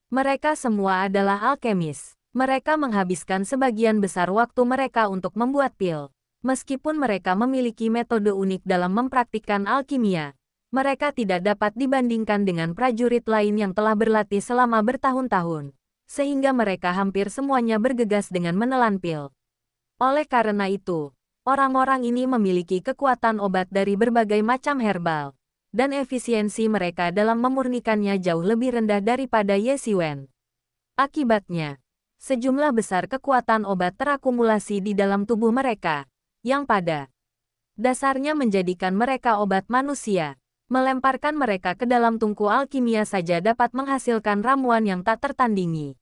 [SPEAKER 1] Mereka semua adalah alkemis. Mereka menghabiskan sebagian besar waktu mereka untuk membuat pil. Meskipun mereka memiliki metode unik dalam mempraktikkan alkimia, mereka tidak dapat dibandingkan dengan prajurit lain yang telah berlatih selama bertahun-tahun, sehingga mereka hampir semuanya bergegas dengan menelan pil. Oleh karena itu, orang-orang ini memiliki kekuatan obat dari berbagai macam herbal, dan efisiensi mereka dalam memurnikannya jauh lebih rendah daripada Ye Xiwen. Akibatnya, sejumlah besar kekuatan obat terakumulasi di dalam tubuh mereka, yang pada dasarnya menjadikan mereka obat manusia. Melemparkan mereka ke dalam tungku alkimia saja dapat menghasilkan ramuan yang tak tertandingi.